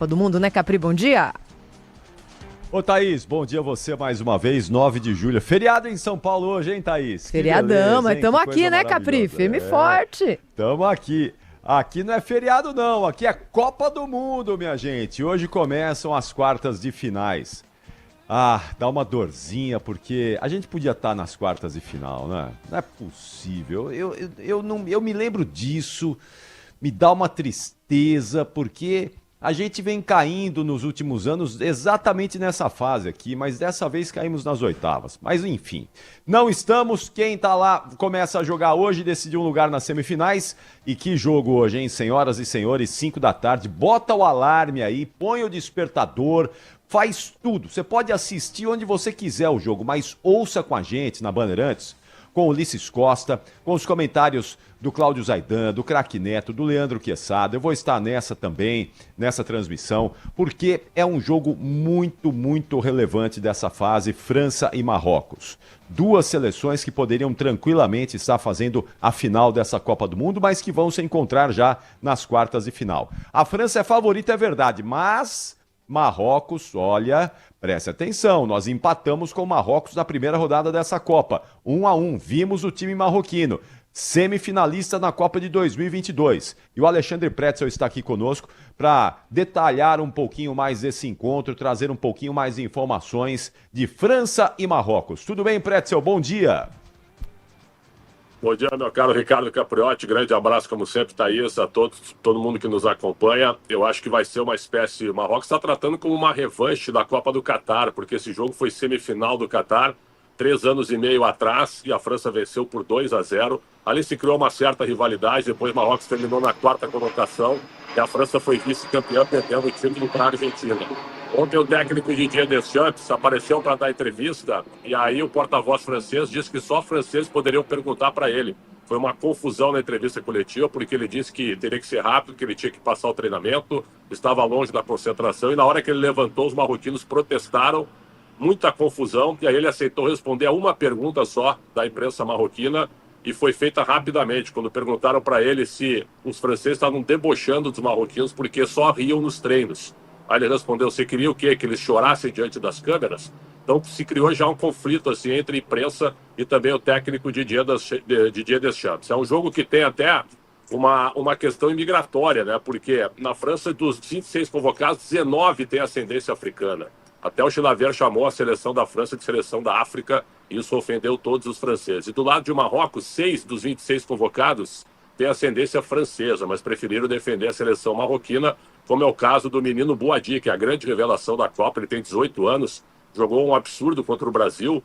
do Mundo, né, Capri? Bom dia. Ô, Thaís, bom dia a você mais uma vez, 9 de julho. Feriado em São Paulo hoje, hein, Thaís? Feriadão, mas estamos aqui, né, Capri? Firme e forte. Estamos aqui. Aqui não é feriado, não. Aqui é Copa do Mundo, minha gente. Hoje começam as quartas de finais. Dá uma dorzinha, porque a gente podia estar nas quartas de final, né? Não é possível. Eu me lembro disso, me dá uma tristeza, porque a gente vem caindo nos últimos anos exatamente nessa fase aqui, mas dessa vez caímos nas oitavas. Mas enfim, não estamos. Quem tá lá começa a jogar hoje, decidiu um lugar nas semifinais. E que jogo hoje, hein, senhoras e senhores? 5 da tarde, bota o alarme aí, põe o despertador, faz tudo. Você pode assistir onde você quiser o jogo, mas ouça com a gente na Bandeirantes, com o Ulisses Costa, com os comentários do Cláudio Zaidan, do Craque Neto, do Leandro Quesada. Eu vou estar nessa também, nessa transmissão, porque é um jogo muito, muito relevante dessa fase, França e Marrocos. Duas seleções que poderiam tranquilamente estar fazendo a final dessa Copa do Mundo, mas que vão se encontrar já nas quartas de final. A França é favorita, é verdade, mas Marrocos, olha, preste atenção, nós empatamos com o Marrocos na primeira rodada dessa Copa, 1-1, vimos o time marroquino, semifinalista na Copa de 2022. E o Alexandre Pretzel está aqui conosco para detalhar um pouquinho mais desse encontro, trazer um pouquinho mais de informações de França e Marrocos. Tudo bem, Pretzel? Bom dia! Bom dia, meu caro Ricardo Capriotti, grande abraço como sempre, Thaís, a todo mundo que nos acompanha. Eu acho que vai ser uma espécie, o Marrocos está tratando como uma revanche da Copa do Catar, porque esse jogo foi semifinal do Catar, 3 anos e meio atrás, e a França venceu por 2-0. Ali se criou uma certa rivalidade, depois o Marrocos terminou na 4ª colocação, e a França foi vice-campeã, perdendo o título para a Argentina. Ontem o técnico Didier Deschamps apareceu para dar entrevista e aí o porta-voz francês disse que só franceses poderiam perguntar para ele. Foi uma confusão na entrevista coletiva, porque ele disse que teria que ser rápido, que ele tinha que passar o treinamento, estava longe da concentração, e na hora que ele levantou, os marroquinos protestaram, muita confusão, e aí ele aceitou responder a uma pergunta só da imprensa marroquina, e foi feita rapidamente, quando perguntaram para ele se os franceses estavam debochando dos marroquinos porque só riam nos treinos. Aí ele respondeu, você queria o quê? Que eles chorassem diante das câmeras? Então se criou já um conflito assim, entre a imprensa e também o técnico Didier Deschamps. É um jogo que tem até uma questão imigratória, né? Porque na França, dos 26 convocados, 19 têm ascendência africana. Até o Chilavert chamou a seleção da França de seleção da África, e isso ofendeu todos os franceses. E do lado de Marrocos, 6 dos 26 convocados têm ascendência francesa, mas preferiram defender a seleção marroquina, como é o caso do menino Boadi, que é a grande revelação da Copa. Ele tem 18 anos, jogou um absurdo contra o Brasil,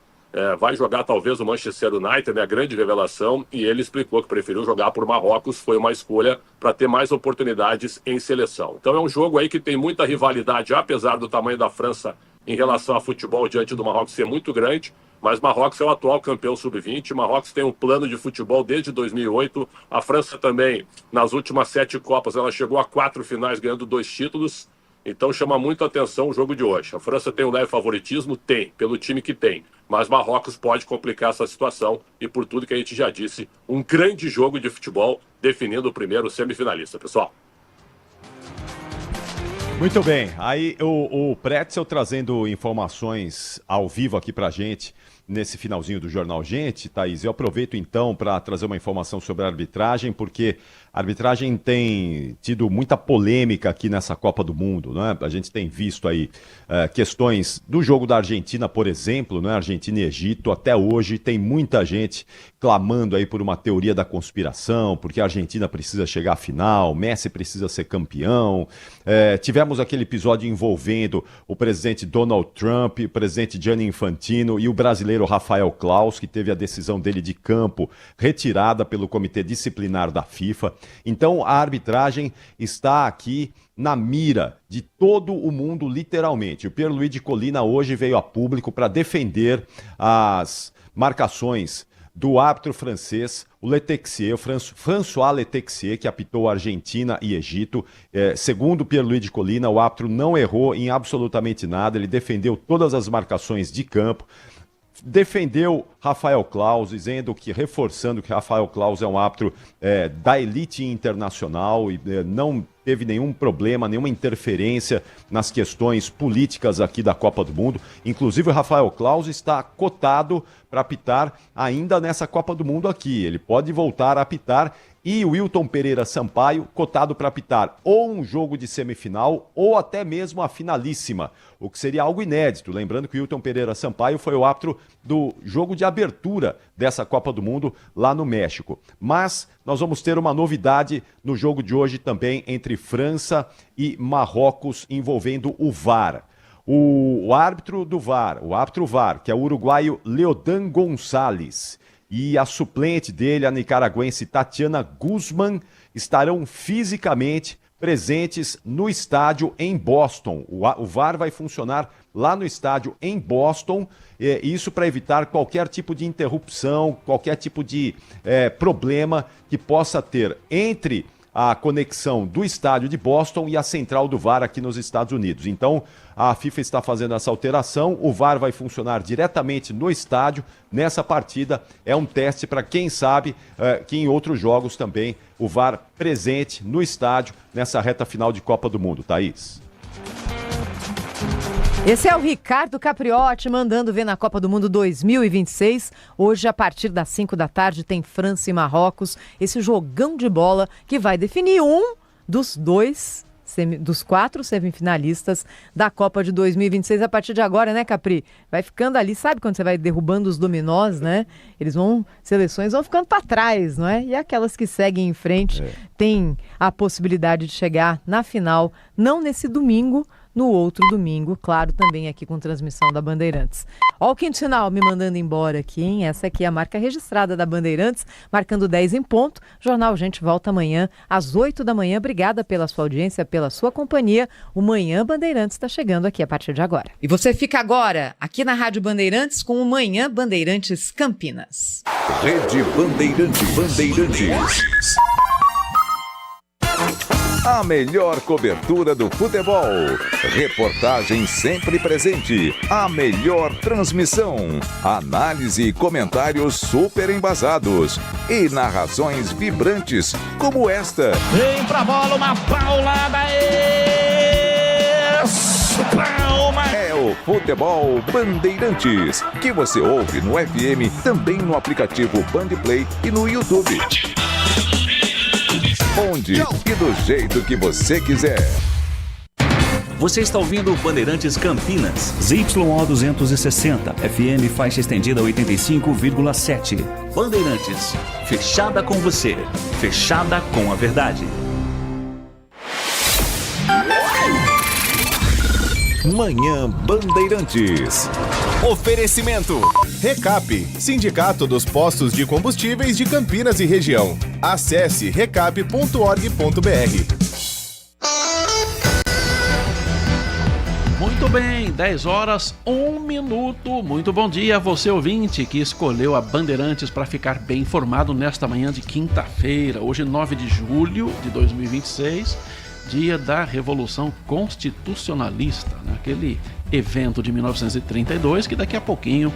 vai jogar talvez o Manchester United, a grande revelação, e ele explicou que preferiu jogar por Marrocos, foi uma escolha para ter mais oportunidades em seleção. Então é um jogo aí que tem muita rivalidade, apesar do tamanho da França em relação a futebol diante do Marrocos ser muito grande, mas Marrocos é o atual campeão sub-20, Marrocos tem um plano de futebol desde 2008, a França também, nas últimas 7 Copas, ela chegou a 4 finais ganhando 2 títulos, então chama muito a atenção o jogo de hoje. A França tem um leve favoritismo? Tem, pelo time que tem, mas Marrocos pode complicar essa situação e por tudo que a gente já disse, um grande jogo de futebol definindo o primeiro semifinalista, pessoal. Muito bem, aí o Pretzel trazendo informações ao vivo aqui pra gente nesse finalzinho do Jornal Gente. Thaís, eu aproveito então para trazer uma informação sobre a arbitragem, porque a arbitragem tem tido muita polêmica aqui nessa Copa do Mundo, né? A gente tem visto aí questões do jogo da Argentina, por exemplo, né? Argentina e Egito, até hoje tem muita gente clamando aí por uma teoria da conspiração, porque a Argentina precisa chegar à final, Messi precisa ser campeão. Tivemos aquele episódio envolvendo o presidente Donald Trump, o presidente Gianni Infantino e o brasileiro Rafael Claus, que teve a decisão dele de campo retirada pelo Comitê Disciplinar da FIFA. Então a arbitragem está aqui na mira de todo o mundo, literalmente. O Pierluigi Collina hoje veio a público para defender as marcações do árbitro francês, o Letexier, François Letexier, que apitou Argentina e Egito. Segundo Pierluigi Collina, o árbitro não errou em absolutamente nada, ele defendeu todas as marcações de campo. Defendeu Rafael Claus, reforçando que Rafael Claus é um árbitro da elite internacional e não teve nenhum problema, nenhuma interferência nas questões políticas aqui da Copa do Mundo. Inclusive o Rafael Claus está cotado para apitar ainda nessa Copa do Mundo aqui. Ele pode voltar a apitar. E o Wilton Pereira Sampaio, cotado para apitar ou um jogo de semifinal ou até mesmo a finalíssima, o que seria algo inédito. Lembrando que o Wilton Pereira Sampaio foi o árbitro do jogo de abertura dessa Copa do Mundo lá no México. Mas nós vamos ter uma novidade no jogo de hoje também entre França e Marrocos envolvendo o VAR. O árbitro do VAR, o árbitro VAR, que é o uruguaio Leodan Gonçalves, e a suplente dele, a nicaragüense Tatiana Guzman, estarão fisicamente presentes no estádio em Boston. O VAR vai funcionar lá no estádio em Boston, isso para evitar qualquer tipo de interrupção, qualquer tipo de problema que possa ter entre a conexão do estádio de Boston e a central do VAR aqui nos Estados Unidos. Então, a FIFA está fazendo essa alteração, o VAR vai funcionar diretamente no estádio. Nessa partida é um teste para quem sabe que em outros jogos também o VAR presente no estádio nessa reta final de Copa do Mundo. Thaís. Esse é o Ricardo Capriotti mandando ver na Copa do Mundo 2026. Hoje, a partir das 5 da tarde, tem França e Marrocos. Esse jogão de bola que vai definir um dos dos 4 semifinalistas da Copa de 2026 a partir de agora, né, Capri? Vai ficando ali, sabe quando você vai derrubando os dominós, né? Seleções vão ficando para trás, não é? E aquelas que seguem em frente têm a possibilidade de chegar na final, não nesse domingo, no outro domingo, claro, também aqui com transmissão da Bandeirantes. Ó o quinto sinal me mandando embora aqui, hein? Essa aqui é a marca registrada da Bandeirantes, marcando 10 em ponto. Jornal Gente volta amanhã às 8 da manhã. Obrigada pela sua audiência, pela sua companhia. O Manhã Bandeirantes está chegando aqui a partir de agora. E você fica agora aqui na Rádio Bandeirantes com o Manhã Bandeirantes Campinas. Rede Bandeirantes. A melhor cobertura do futebol. Reportagem sempre presente. A melhor transmissão. Análise e comentários super embasados. E narrações vibrantes como esta. Vem pra bola, uma paulada. Palma. É o Futebol Bandeirantes, que você ouve no FM, também no aplicativo Bandplay e no YouTube. Onde e do jeito que você quiser. Você está ouvindo Bandeirantes Campinas, ZYO 260, FM faixa estendida 85,7. Bandeirantes, fechada com você, fechada com a verdade. Manhã Bandeirantes. Oferecimento. Recap, Sindicato dos Postos de Combustíveis de Campinas e Região. Acesse recap.org.br. Muito bem, 10 horas, 1 minuto. Muito bom dia a você, ouvinte, que escolheu a Bandeirantes para ficar bem informado nesta manhã de quinta-feira, hoje 9 de julho de 2026, dia da Revolução Constitucionalista, né? Aquele evento de 1932 que daqui a pouquinho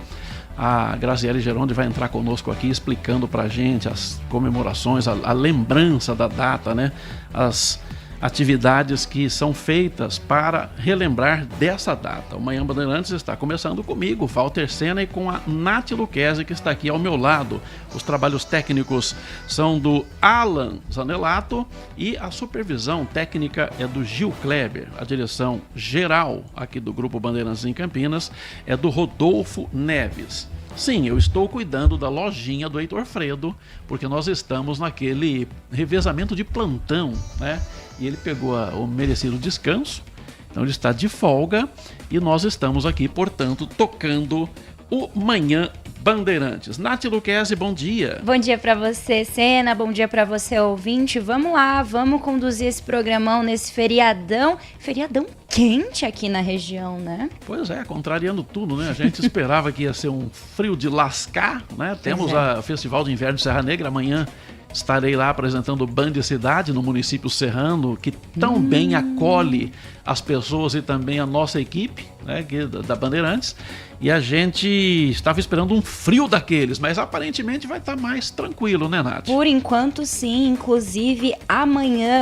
a Graziele Geronde vai entrar conosco aqui explicando pra gente as comemorações, a lembrança da data, né? As atividades que são feitas para relembrar dessa data. O Manhã Bandeirantes está começando comigo, Walter Sena, e com a Nath Luquezzi, que está aqui ao meu lado. Os trabalhos técnicos são do Alan Zanelato e a supervisão técnica é do Gil Kleber. A direção geral aqui do Grupo Bandeirantes em Campinas é do Rodolfo Neves. Sim, eu estou cuidando da lojinha do Heitor Fredo, porque nós estamos naquele revezamento de plantão, né? E ele pegou o merecido descanso, então ele está de folga e nós estamos aqui, portanto, tocando o Manhã Bandeirantes. Nath Luquezzi, bom dia. Bom dia para você, Sena, bom dia para você, ouvinte. Vamos lá, vamos conduzir esse programão nesse feriadão quente aqui na região, né? Pois é, contrariando tudo, né? A gente esperava que ia ser um frio de lascar, né? Temos o Festival de Inverno de Serra Negra amanhã. Estarei lá apresentando o Band Cidade no município serrano, que tão bem acolhe as pessoas e também a nossa equipe, né, da Bandeirantes. e a gente estava esperando um frio daqueles, mas aparentemente vai estar mais tranquilo, né, Nath? Por enquanto sim, inclusive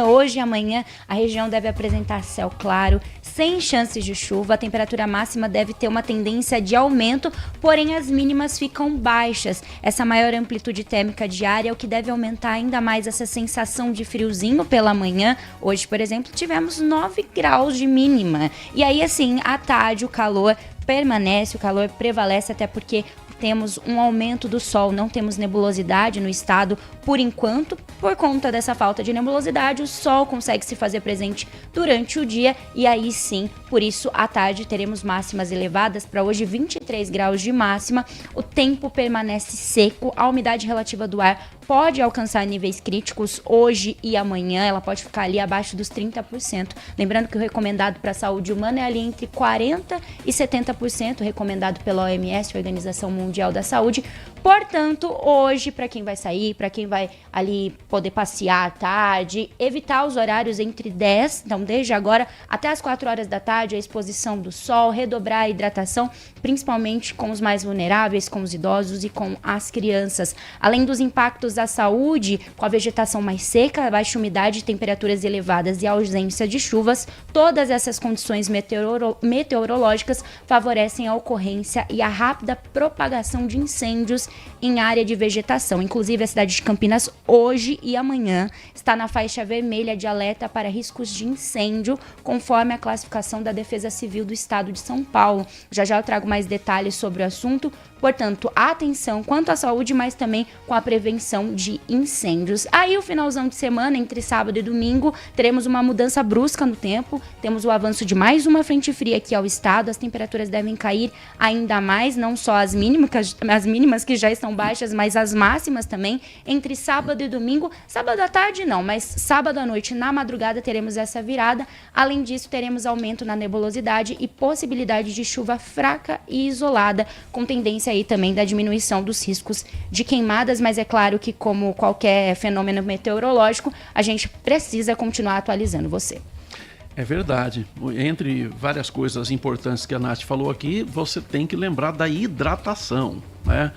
hoje e amanhã, a região deve apresentar céu claro, sem chances de chuva, a temperatura máxima deve ter uma tendência de aumento, porém as mínimas ficam baixas. Essa maior amplitude térmica diária é o que deve aumentar ainda mais essa sensação de friozinho pela manhã. Hoje, por exemplo, tivemos 9 graus de mínima. E aí, assim, à tarde o calor permanece, o calor prevalece, até porque temos um aumento do sol, não temos nebulosidade no estado por enquanto. Por conta dessa falta de nebulosidade, o sol consegue se fazer presente durante o dia e aí sim, por isso à tarde teremos máximas elevadas. Para hoje 23 graus de máxima, o tempo permanece seco, a umidade relativa do ar pode alcançar níveis críticos hoje e amanhã, ela pode ficar ali abaixo dos 30%. Lembrando que o recomendado para a saúde humana é ali entre 40% e 70%, recomendado pela OMS, Organização Mundial da Saúde. Portanto, hoje, para quem vai sair, para quem vai ali poder passear à tarde, evitar os horários entre 10, então desde agora até as 4 horas da tarde, a exposição do sol, redobrar a hidratação, principalmente com os mais vulneráveis, com os idosos e com as crianças. Além dos impactos à saúde, com a vegetação mais seca, baixa umidade, temperaturas elevadas e a ausência de chuvas, todas essas condições meteorológicas favorecem a ocorrência e a rápida propagação de incêndios em área de vegetação. Inclusive, a cidade de Campinas, hoje e amanhã, está na faixa vermelha de alerta para riscos de incêndio, conforme a classificação da Defesa Civil do Estado de São Paulo. Já eu trago mais detalhes sobre o assunto. Portanto, atenção quanto à saúde, mas também com a prevenção de incêndios. Aí, o finalzão de semana, entre sábado e domingo, teremos uma mudança brusca no tempo. Temos o avanço de mais uma frente fria aqui ao estado. As temperaturas devem cair ainda mais, não só as mínimas que já estão baixas, mas as máximas também. Entre sábado e domingo, sábado à tarde não, mas sábado à noite, na madrugada, teremos essa virada. Além disso, teremos aumento na nebulosidade e possibilidade de chuva fraca e isolada, com tendência aí também da diminuição dos riscos de queimadas, mas é claro que, como qualquer fenômeno meteorológico, a gente precisa continuar atualizando você. É verdade. Entre várias coisas importantes que a Nath falou aqui, você tem que lembrar da hidratação, né?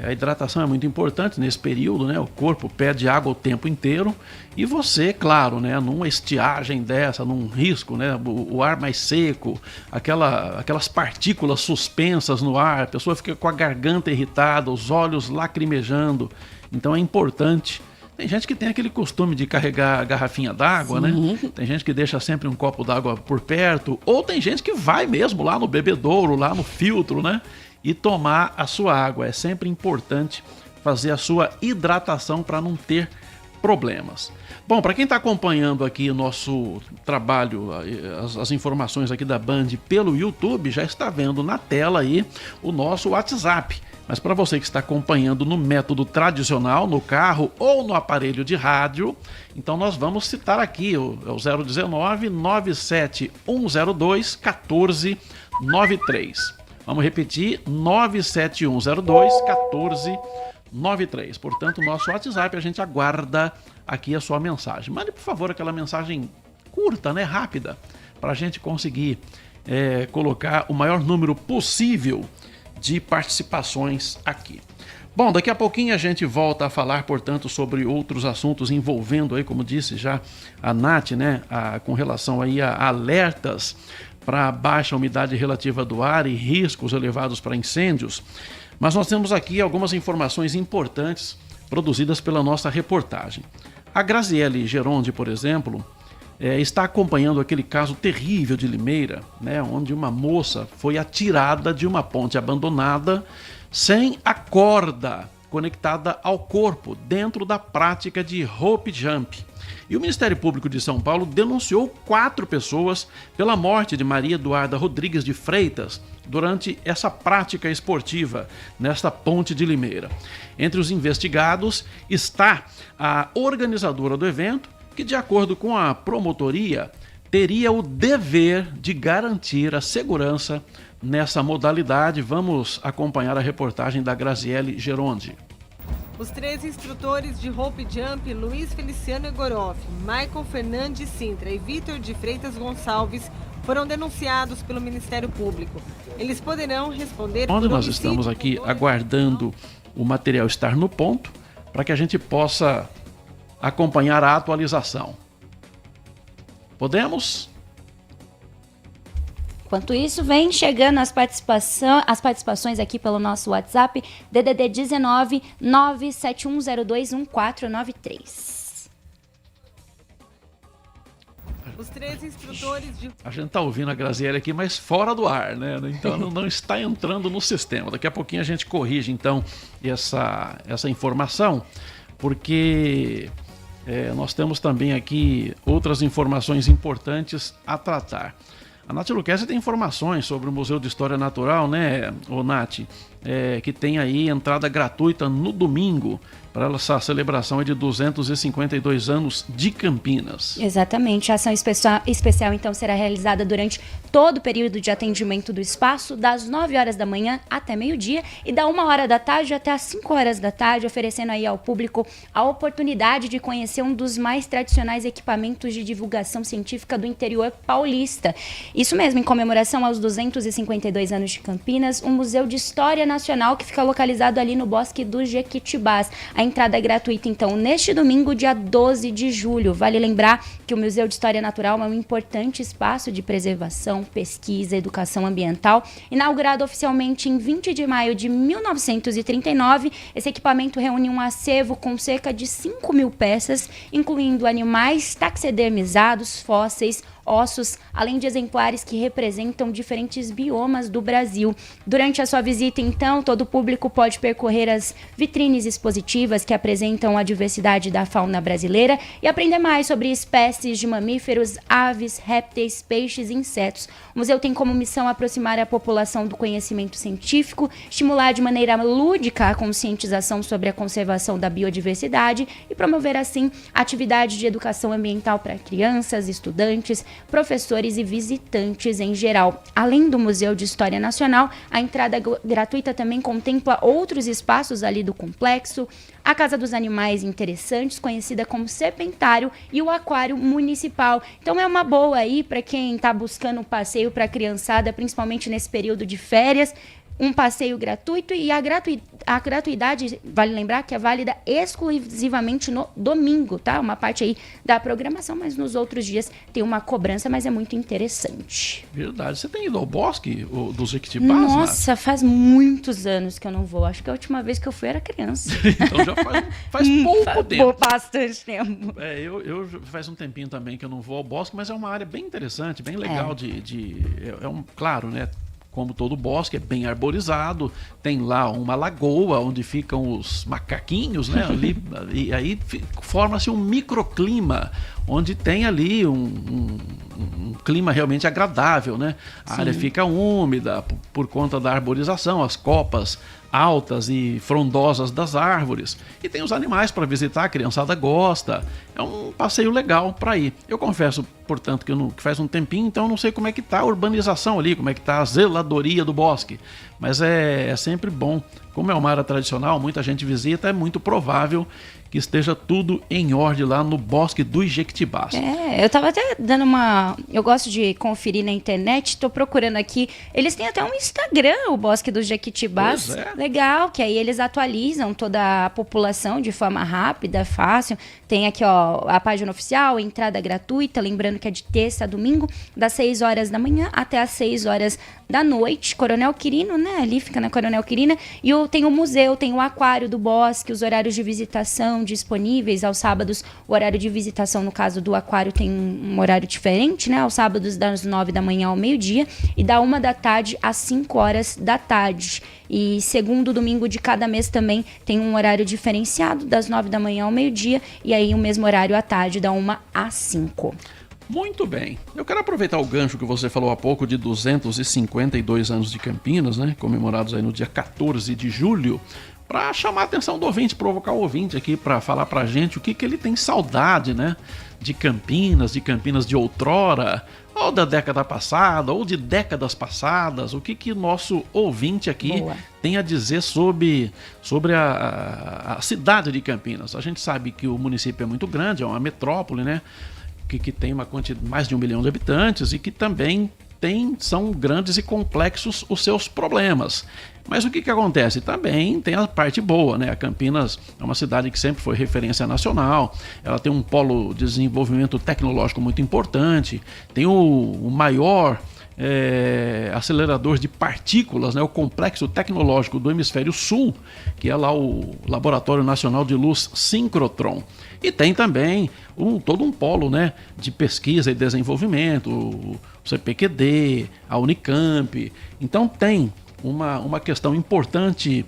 A hidratação é muito importante nesse período, né? O corpo perde água o tempo inteiro e você, claro, né? Numa estiagem dessa, num risco, né? O ar mais seco, aquelas partículas suspensas no ar, a pessoa fica com a garganta irritada, os olhos lacrimejando. Então é importante. Tem gente que tem aquele costume de carregar a garrafinha d'água, né? Tem gente que deixa sempre um copo d'água por perto, ou tem gente que vai mesmo lá no bebedouro, lá no filtro, né? E tomar a sua água. É sempre importante fazer a sua hidratação para não ter problemas. Bom, para quem está acompanhando aqui o nosso trabalho, as informações aqui da Band pelo YouTube, já está vendo na tela aí o nosso WhatsApp. Mas para você que está acompanhando no método tradicional, no carro ou no aparelho de rádio, então nós vamos citar aqui o 019 97102 1493. Vamos repetir, 97102 1493. Portanto, o nosso WhatsApp, a gente aguarda aqui a sua mensagem. Mande, por favor, aquela mensagem curta, né, rápida, para a gente conseguir colocar o maior número possível de participações aqui. Bom, daqui a pouquinho a gente volta a falar, portanto, sobre outros assuntos envolvendo aí, como disse já a Nath, né, com relação aí a alertas para baixa umidade relativa do ar e riscos elevados para incêndios. Mas nós temos aqui algumas informações importantes produzidas pela nossa reportagem. A Graziele Geronde, por exemplo, está acompanhando aquele caso terrível de Limeira, né, onde uma moça foi atirada de uma ponte abandonada sem a corda conectada ao corpo dentro da prática de rope jump. E o Ministério Público de São Paulo denunciou 4 pessoas pela morte de Maria Eduarda Rodrigues de Freitas durante essa prática esportiva nesta ponte de Limeira. Entre os investigados está a organizadora do evento, que, de acordo com a promotoria, teria o dever de garantir a segurança nessa modalidade. Vamos acompanhar a reportagem da Graziele Geronde. Os 3 instrutores de rope jump, Luiz Feliciano Egoroff, Michael Fernandes Sintra e Vitor de Freitas Gonçalves, foram denunciados pelo Ministério Público. Eles poderão responder... Onde nós estamos aqui aguardando o material estar no ponto para que a gente possa acompanhar a atualização. Podemos? Enquanto isso, vem chegando as participações aqui pelo nosso WhatsApp, DDD 19 971021493. Os 3 instrutores de... A gente está ouvindo a Graziele aqui, mas fora do ar, né? Então não está entrando no sistema. Daqui a pouquinho a gente corrige, então, essa informação, porque nós temos também aqui outras informações importantes a tratar. A Nath Luquezzi tem informações sobre o Museu de História Natural, né, Nath? Que tem aí entrada gratuita no domingo para essa celebração de 252 anos de Campinas. Exatamente. A ação especial, então, será realizada durante todo o período de atendimento do espaço, das 9 horas da manhã até meio-dia e da 1 hora da tarde até as 5 horas da tarde, oferecendo aí ao público a oportunidade de conhecer um dos mais tradicionais equipamentos de divulgação científica do interior paulista. Isso mesmo, em comemoração aos 252 anos de Campinas, um museu de história nacional que fica localizado ali no Bosque dos Jequitibás. A entrada é gratuita, então, neste domingo, dia 12 de julho. Vale lembrar que o Museu de História Natural é um importante espaço de preservação, pesquisa, educação ambiental. Inaugurado oficialmente em 20 de maio de 1939, esse equipamento reúne um acervo com cerca de 5.000 peças, incluindo animais taxidermizados, fósseis, ossos, além de exemplares que representam diferentes biomas do Brasil. Durante a sua visita, então, todo o público pode percorrer as vitrines expositivas que apresentam a diversidade da fauna brasileira e aprender mais sobre espécies de mamíferos, aves, répteis, peixes e insetos. O museu tem como missão aproximar a população do conhecimento científico, estimular de maneira lúdica a conscientização sobre a conservação da biodiversidade e promover, assim, atividade de educação ambiental para crianças, estudantes, professores e visitantes em geral. Além do Museu de História Nacional, a entrada gratuita também contempla outros espaços ali do complexo, a Casa dos Animais Interessantes, conhecida como Serpentário, e o Aquário Municipal. Então é uma boa aí para quem está buscando um passeio para a criançada, principalmente nesse período de férias. Um passeio gratuito e a gratuidade, vale lembrar que é válida exclusivamente no domingo, tá? Uma parte aí da programação, mas nos outros dias tem uma cobrança, mas é muito interessante. Verdade. Você tem ido ao Bosque dos Jequitibás? Nossa, Nath? Faz muitos anos que eu não vou. Acho que a última vez que eu fui era criança. Então já faz pouco tempo. Bastante tempo. Eu faz um tempinho também que eu não vou ao Bosque, mas é uma área bem interessante, bem legal claro, né? Como todo bosque, é bem arborizado, tem lá uma lagoa onde ficam os macaquinhos, né? Ali, e aí forma-se um microclima, onde tem ali um clima realmente agradável, né? A área fica úmida por conta da arborização, as copas altas e frondosas das árvores. E tem os animais para visitar, a criançada gosta. É um passeio legal para ir. Eu confesso, portanto, que faz um tempinho, então eu não sei como é que está a urbanização ali, como é que está a zeladoria do bosque. Mas é sempre bom. Como é uma área tradicional, muita gente visita, é muito provável que esteja tudo em ordem lá no Bosque dos Jequitibás. Eu tava até dando uma... Eu gosto de conferir na internet, tô procurando aqui. Eles têm até um Instagram, o Bosque dos Jequitibás. Pois é. Legal, que aí eles atualizam toda a população de forma rápida, fácil. Tem aqui, ó, a página oficial, entrada gratuita, lembrando que é de terça a domingo, das 6 horas da manhã até as 6 horas da noite. Coronel Quirino, né? Ali fica na Coronel Quirino. E tem o museu, tem o aquário do bosque, os horários de visitação disponíveis aos sábados. O horário de visitação, no caso do aquário, tem um horário diferente, né? Aos sábados, das 9 da manhã ao meio-dia e da 1 da tarde às 5 horas da tarde. E segundo domingo de cada mês também tem um horário diferenciado, das 9 da manhã ao meio-dia, e aí o mesmo horário à tarde, da 1 às 5. Muito bem. Eu quero aproveitar o gancho que você falou há pouco de 252 anos de Campinas, né? Comemorados aí no dia 14 de julho, para chamar a atenção do ouvinte, provocar o ouvinte aqui para falar pra gente o que ele tem saudade, né? De Campinas de outrora, ou da década passada, ou de décadas passadas. O que o nosso ouvinte aqui tem a dizer sobre a cidade de Campinas. A gente sabe que o município é muito grande, é uma metrópole, né? que tem mais de 1 milhão de habitantes e que também são grandes e complexos os seus problemas. Mas o que acontece? Também tem a parte boa, né? A Campinas é uma cidade que sempre foi referência nacional, ela tem um polo de desenvolvimento tecnológico muito importante, tem o maior acelerador de partículas, né? O complexo tecnológico do Hemisfério Sul, que é lá o Laboratório Nacional de Luz Síncrotron. E tem também todo um polo, né, de pesquisa e desenvolvimento, o CPQD, a Unicamp. Então tem uma questão importante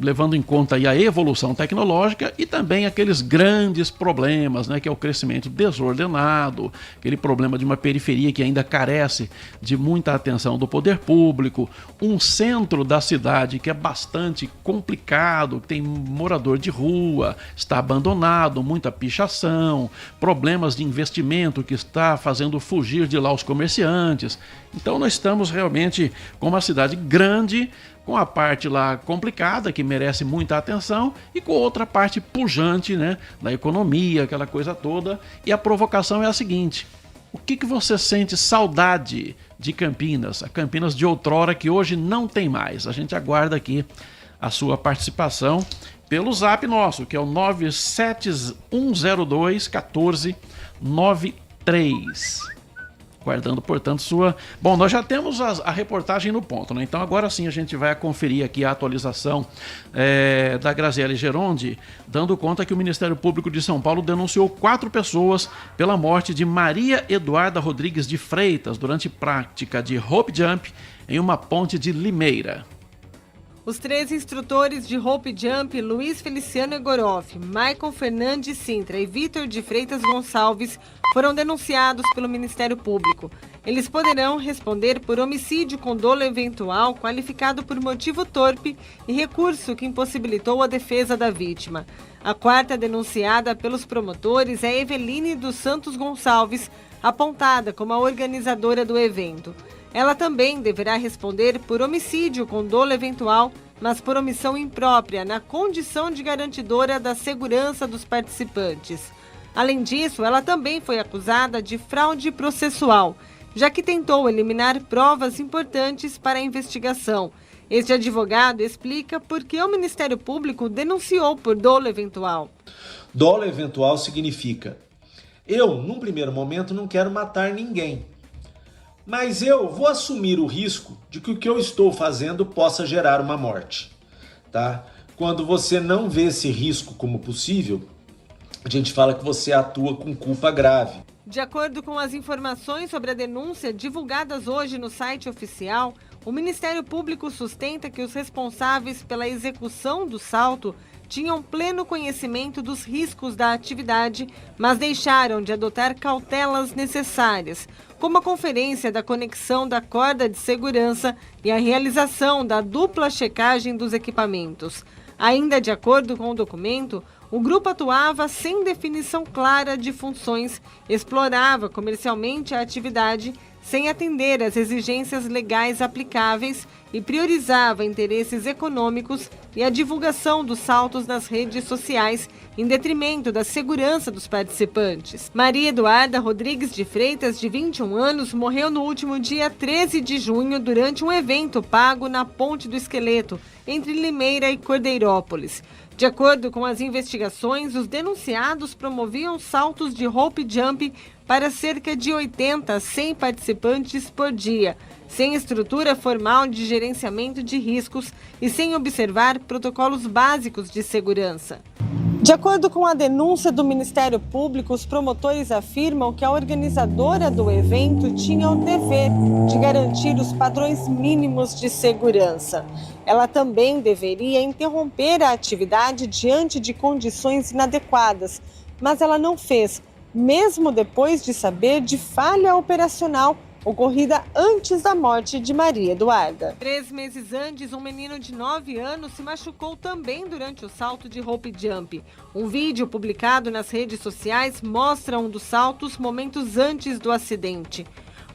levando em conta aí a evolução tecnológica e também aqueles grandes problemas, né, que é o crescimento desordenado, aquele problema de uma periferia que ainda carece de muita atenção do poder público, um centro da cidade que é bastante complicado, tem morador de rua, está abandonado, muita pichação, problemas de investimento que está fazendo fugir de lá os comerciantes. Então nós estamos realmente com uma cidade grande, com a parte lá complicada, que merece muita atenção, e com outra parte pujante, né, da economia, aquela coisa toda. E a provocação é a seguinte: o que você sente saudade de Campinas? A Campinas de outrora, que hoje não tem mais. A gente aguarda aqui a sua participação pelo zap nosso, que é o 97102-1493. Guardando, portanto, sua... Bom, nós já temos a reportagem no ponto, né? Então agora sim a gente vai conferir aqui a atualização da Graziele Gerondi, dando conta que o Ministério Público de São Paulo denunciou 4 pessoas pela morte de Maria Eduarda Rodrigues de Freitas durante prática de rope jump em uma ponte de Limeira. Os 3 instrutores de rope jump, Luiz Feliciano Egoroff, Michael Fernandes Sintra e Vitor de Freitas Gonçalves, foram denunciados pelo Ministério Público. Eles poderão responder por homicídio com dolo eventual, qualificado por motivo torpe e recurso que impossibilitou a defesa da vítima. A 4ª denunciada pelos promotores é Eveline dos Santos Gonçalves, apontada como a organizadora do evento. Ela também deverá responder por homicídio com dolo eventual, mas por omissão imprópria, na condição de garantidora da segurança dos participantes. Além disso, ela também foi acusada de fraude processual, já que tentou eliminar provas importantes para a investigação. Este advogado explica por que o Ministério Público denunciou por dolo eventual. Dolo eventual significa: eu, num primeiro momento, não quero matar ninguém, mas eu vou assumir o risco de que o que eu estou fazendo possa gerar uma morte, tá? Quando você não vê esse risco como possível, a gente fala que você atua com culpa grave. De acordo com as informações sobre a denúncia divulgadas hoje no site oficial, o Ministério Público sustenta que os responsáveis pela execução do salto tinham pleno conhecimento dos riscos da atividade, mas deixaram de adotar cautelas necessárias, como a conferência da conexão da corda de segurança e a realização da dupla checagem dos equipamentos. Ainda de acordo com o documento, o grupo atuava sem definição clara de funções, explorava comercialmente a atividade sem atender às exigências legais aplicáveis e priorizava interesses econômicos e a divulgação dos saltos nas redes sociais em detrimento da segurança dos participantes. Maria Eduarda Rodrigues de Freitas, de 21 anos, morreu no último dia 13 de junho durante um evento pago na Ponte do Esqueleto, entre Limeira e Cordeirópolis. De acordo com as investigações, os denunciados promoviam saltos de rope jump para cerca de 80 a 100 participantes por dia, sem estrutura formal de gerenciamento de riscos e sem observar protocolos básicos de segurança. De acordo com a denúncia do Ministério Público, os promotores afirmam que a organizadora do evento tinha o dever de garantir os padrões mínimos de segurança. Ela também deveria interromper a atividade diante de condições inadequadas, mas ela não fez, mesmo depois de saber de falha operacional ocorrida antes da morte de Maria Eduarda. 3 meses antes, um menino de 9 anos se machucou também durante o salto de rope jump. Um vídeo publicado nas redes sociais mostra um dos saltos momentos antes do acidente.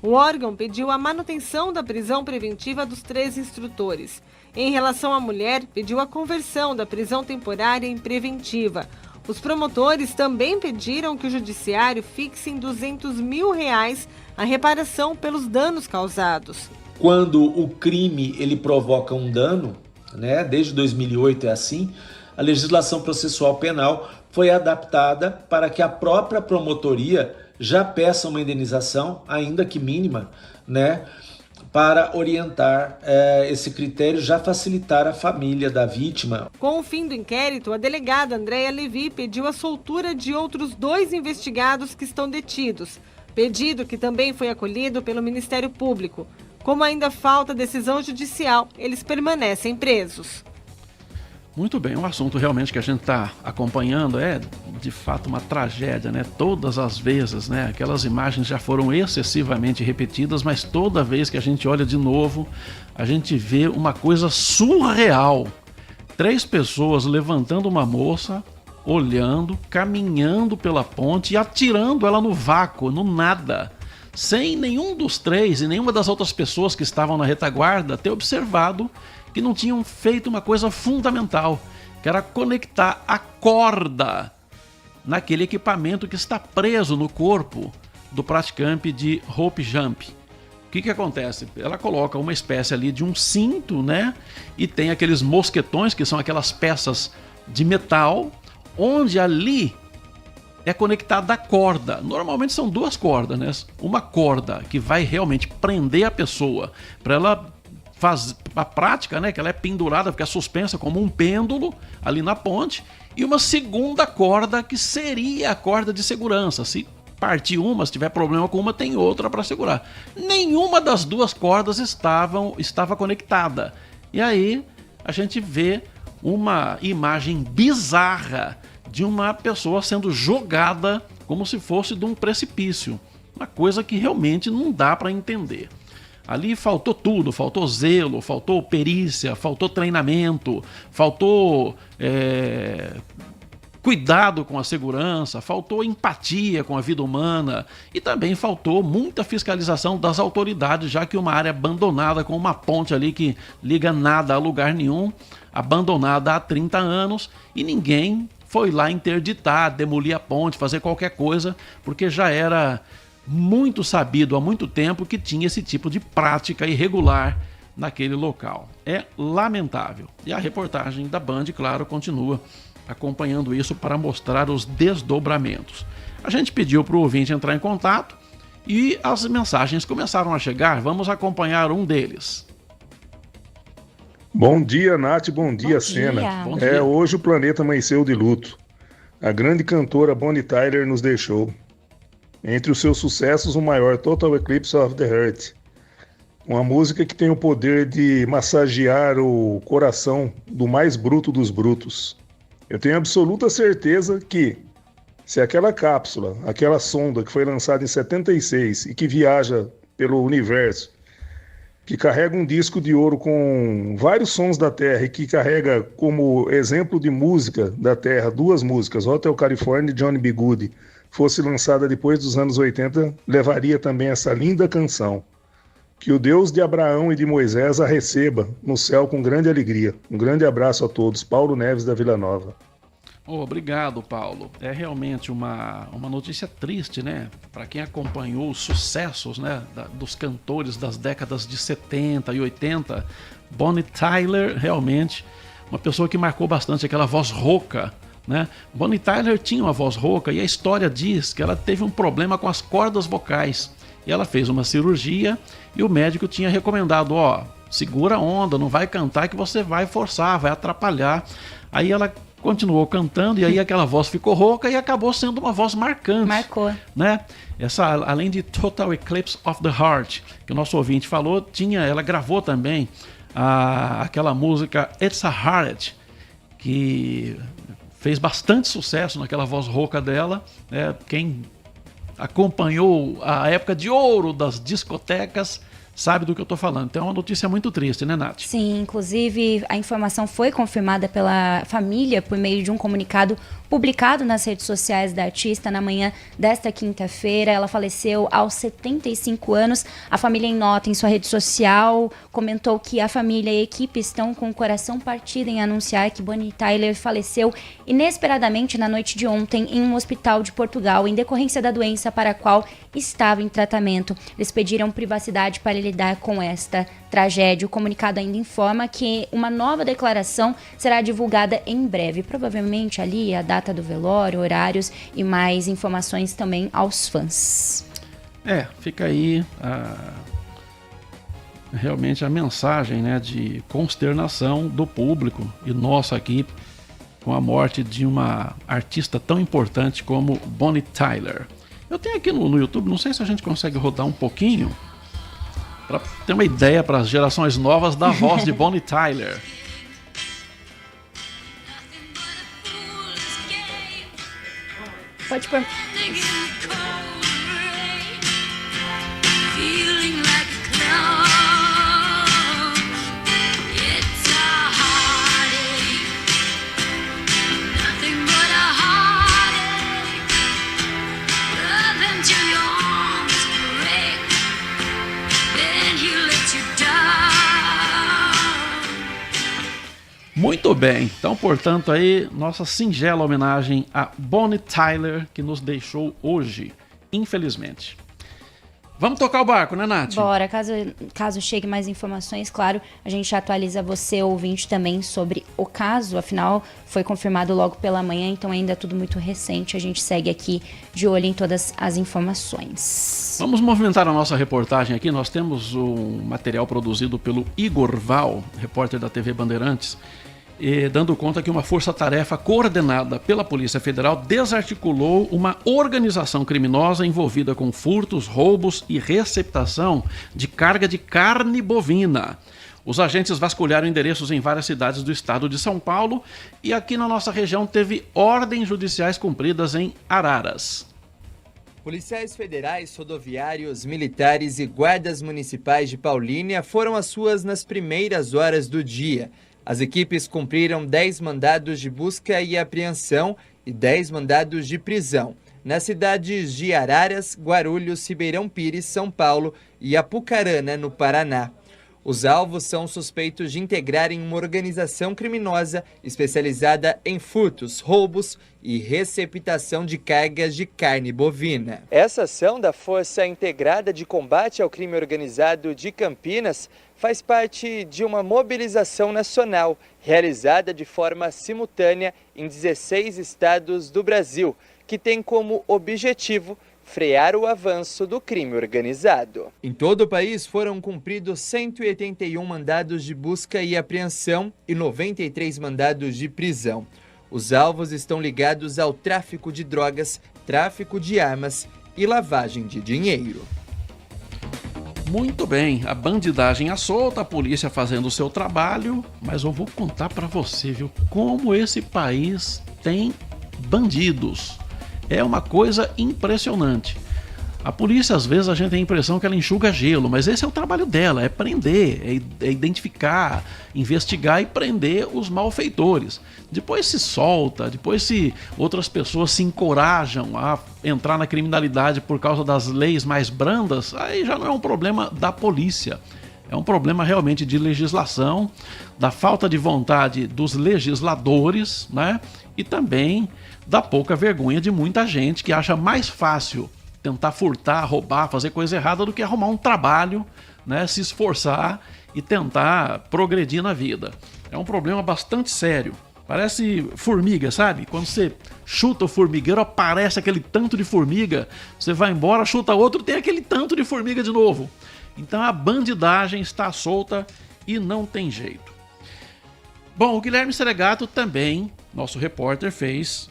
O órgão pediu a manutenção da prisão preventiva dos 3 instrutores. Em relação à mulher, pediu a conversão da prisão temporária em preventiva. Os promotores também pediram que o judiciário fixe em R$200 mil a reparação pelos danos causados. Quando o crime ele provoca um dano, né, desde 2008 é assim, a legislação processual penal foi adaptada para que a própria promotoria já peça uma indenização, ainda que mínima, né, para orientar esse critério, já facilitar a família da vítima. Com o fim do inquérito, a delegada Andréia Levi pediu a soltura de outros 2 investigados que estão detidos, pedido que também foi acolhido pelo Ministério Público. Como ainda falta decisão judicial, eles permanecem presos. Muito bem, um assunto realmente que a gente está acompanhando é de fato uma tragédia, né? Todas as vezes, né? Aquelas imagens já foram excessivamente repetidas, mas toda vez que a gente olha de novo, a gente vê uma coisa surreal. 3 pessoas levantando uma moça, olhando, caminhando pela ponte e atirando ela no vácuo, no nada, sem nenhum dos 3 e nenhuma das outras pessoas que estavam na retaguarda ter observado que não tinham feito uma coisa fundamental, que era conectar a corda naquele equipamento que está preso no corpo do praticante de rope jump. O que acontece? Ela coloca uma espécie ali de um cinto, né? E tem aqueles mosquetões, que são aquelas peças de metal, onde ali é conectada a corda. Normalmente são 2 cordas, né? Uma corda que vai realmente prender a pessoa para ela faz a prática, né, que ela é pendurada, fica suspensa como um pêndulo ali na ponte, e uma segunda corda que seria a corda de segurança. Se partir uma, se tiver problema com uma, tem outra para segurar. Nenhuma das 2 cordas estava conectada. E aí a gente vê uma imagem bizarra de uma pessoa sendo jogada como se fosse de um precipício. Uma coisa que realmente não dá para entender. Ali faltou tudo, faltou zelo, faltou perícia, faltou treinamento, faltou cuidado com a segurança, faltou empatia com a vida humana e também faltou muita fiscalização das autoridades, já que uma área abandonada com uma ponte ali que liga nada a lugar nenhum, abandonada há 30 anos e ninguém foi lá interditar, demolir a ponte, fazer qualquer coisa, porque já era muito sabido há muito tempo que tinha esse tipo de prática irregular naquele local. É lamentável. E a reportagem da Band, claro, continua acompanhando isso para mostrar os desdobramentos. A gente pediu para o ouvinte entrar em contato e as mensagens começaram a chegar. Vamos acompanhar um deles. Bom dia, Nath. Bom dia, Sena. Bom dia. Hoje o planeta amanheceu de luto. A grande cantora Bonnie Tyler nos deixou. Entre os seus sucessos, o maior, Total Eclipse of the Heart. Uma música que tem o poder de massagear o coração do mais bruto dos brutos. Eu tenho absoluta certeza que, se aquela cápsula, aquela sonda que foi lançada em 76 e que viaja pelo universo, que carrega um disco de ouro com vários sons da Terra e que carrega como exemplo de música da Terra 2 músicas, Hotel California e Johnny B. Goode, fosse lançada depois dos anos 80, levaria também essa linda canção. Que o Deus de Abraão e de Moisés a receba no céu com grande alegria. Um grande abraço a todos. Paulo Neves da Vila Nova. Obrigado, Paulo. É realmente uma notícia triste, né? Para quem acompanhou os sucessos, né, dos cantores das décadas de 70 e 80, Bonnie Tyler realmente uma pessoa que marcou bastante, aquela voz rouca, né? Bonnie Tyler tinha uma voz rouca e a história diz que ela teve um problema com as cordas vocais. E ela fez uma cirurgia e o médico tinha recomendado, segura a onda, não vai cantar que você vai forçar, vai atrapalhar. Aí ela continuou cantando e aí aquela voz ficou rouca e acabou sendo uma voz marcante. Marcou. Né? Além de Total Eclipse of the Heart, que o nosso ouvinte falou, ela gravou também aquela música It's a Heart, que fez bastante sucesso naquela voz rouca dela. Quem acompanhou a época de ouro das discotecas sabe do que eu estou falando. Então é uma notícia muito triste, né, Nath? Sim, inclusive a informação foi confirmada pela família por meio de um comunicado publicado nas redes sociais da artista na manhã desta quinta-feira. Ela faleceu aos 75 anos. A família, em nota em sua rede social, comentou que a família e a equipe estão com o coração partido em anunciar que Bonnie Tyler faleceu inesperadamente na noite de ontem em um hospital de Portugal, em decorrência da doença para a qual estava em tratamento. Eles pediram privacidade para lidar com esta tragédia. O comunicado ainda informa que uma nova declaração será divulgada em breve. Provavelmente ali a data do velório, horários e mais informações também aos fãs. Fica aí realmente a mensagem, né, de consternação do público e nossa aqui com a morte de uma artista tão importante como Bonnie Tyler. Eu tenho aqui no YouTube, não sei se a gente consegue rodar um pouquinho para ter uma ideia para as gerações novas da voz de Bonnie Tyler. Pode pôr. Muito bem, então, portanto, aí, nossa singela homenagem a Bonnie Tyler, que nos deixou hoje, infelizmente. Vamos tocar o barco, né, Nath? Bora, caso chegue mais informações, claro, a gente atualiza você, ouvinte, também sobre o caso. Afinal, foi confirmado logo pela manhã, então ainda é tudo muito recente. A gente segue aqui de olho em todas as informações. Vamos movimentar a nossa reportagem aqui. Nós temos um material produzido pelo Igor Val, repórter da TV Bandeirantes, dando conta que uma força-tarefa coordenada pela Polícia Federal desarticulou uma organização criminosa envolvida com furtos, roubos e receptação de carga de carne bovina. Os agentes vasculharam endereços em várias cidades do estado de São Paulo e aqui na nossa região teve ordens judiciais cumpridas em Araras. Policiais federais, rodoviários, militares e guardas municipais de Paulínia foram às ruas nas primeiras horas do dia. As equipes cumpriram 10 mandados de busca e apreensão e 10 mandados de prisão nas cidades de Araras, Guarulhos, Ribeirão Pires, São Paulo e Apucarana, no Paraná. Os alvos são suspeitos de integrarem uma organização criminosa especializada em furtos, roubos e receptação de cargas de carne bovina. Essa ação da Força Integrada de Combate ao Crime Organizado de Campinas faz parte de uma mobilização nacional realizada de forma simultânea em 16 estados do Brasil, que tem como objetivo frear o avanço do crime organizado. Em todo o país foram cumpridos 181 mandados de busca e apreensão e 93 mandados de prisão. Os alvos estão ligados ao tráfico de drogas, tráfico de armas e lavagem de dinheiro. Muito bem, a bandidagem à solta, a polícia fazendo o seu trabalho, mas eu vou contar pra você, viu, como esse país tem bandidos. É uma coisa impressionante. A polícia, às vezes, a gente tem a impressão que ela enxuga gelo, mas esse é o trabalho dela, é prender, é identificar, investigar e prender os malfeitores. Depois se solta, depois se outras pessoas se encorajam a entrar na criminalidade por causa das leis mais brandas, aí já não é um problema da polícia. É um problema realmente de legislação, da falta de vontade dos legisladores, né? E também da pouca vergonha de muita gente que acha mais fácil tentar furtar, roubar, fazer coisa errada do que arrumar um trabalho, né? Se esforçar e tentar progredir na vida. É um problema bastante sério. Parece formiga, sabe? Quando você chuta o formigueiro, aparece aquele tanto de formiga, você vai embora, chuta outro, tem aquele tanto de formiga de novo. Então a bandidagem está solta e não tem jeito. Bom, o Guilherme Seregato também, nosso repórter, fez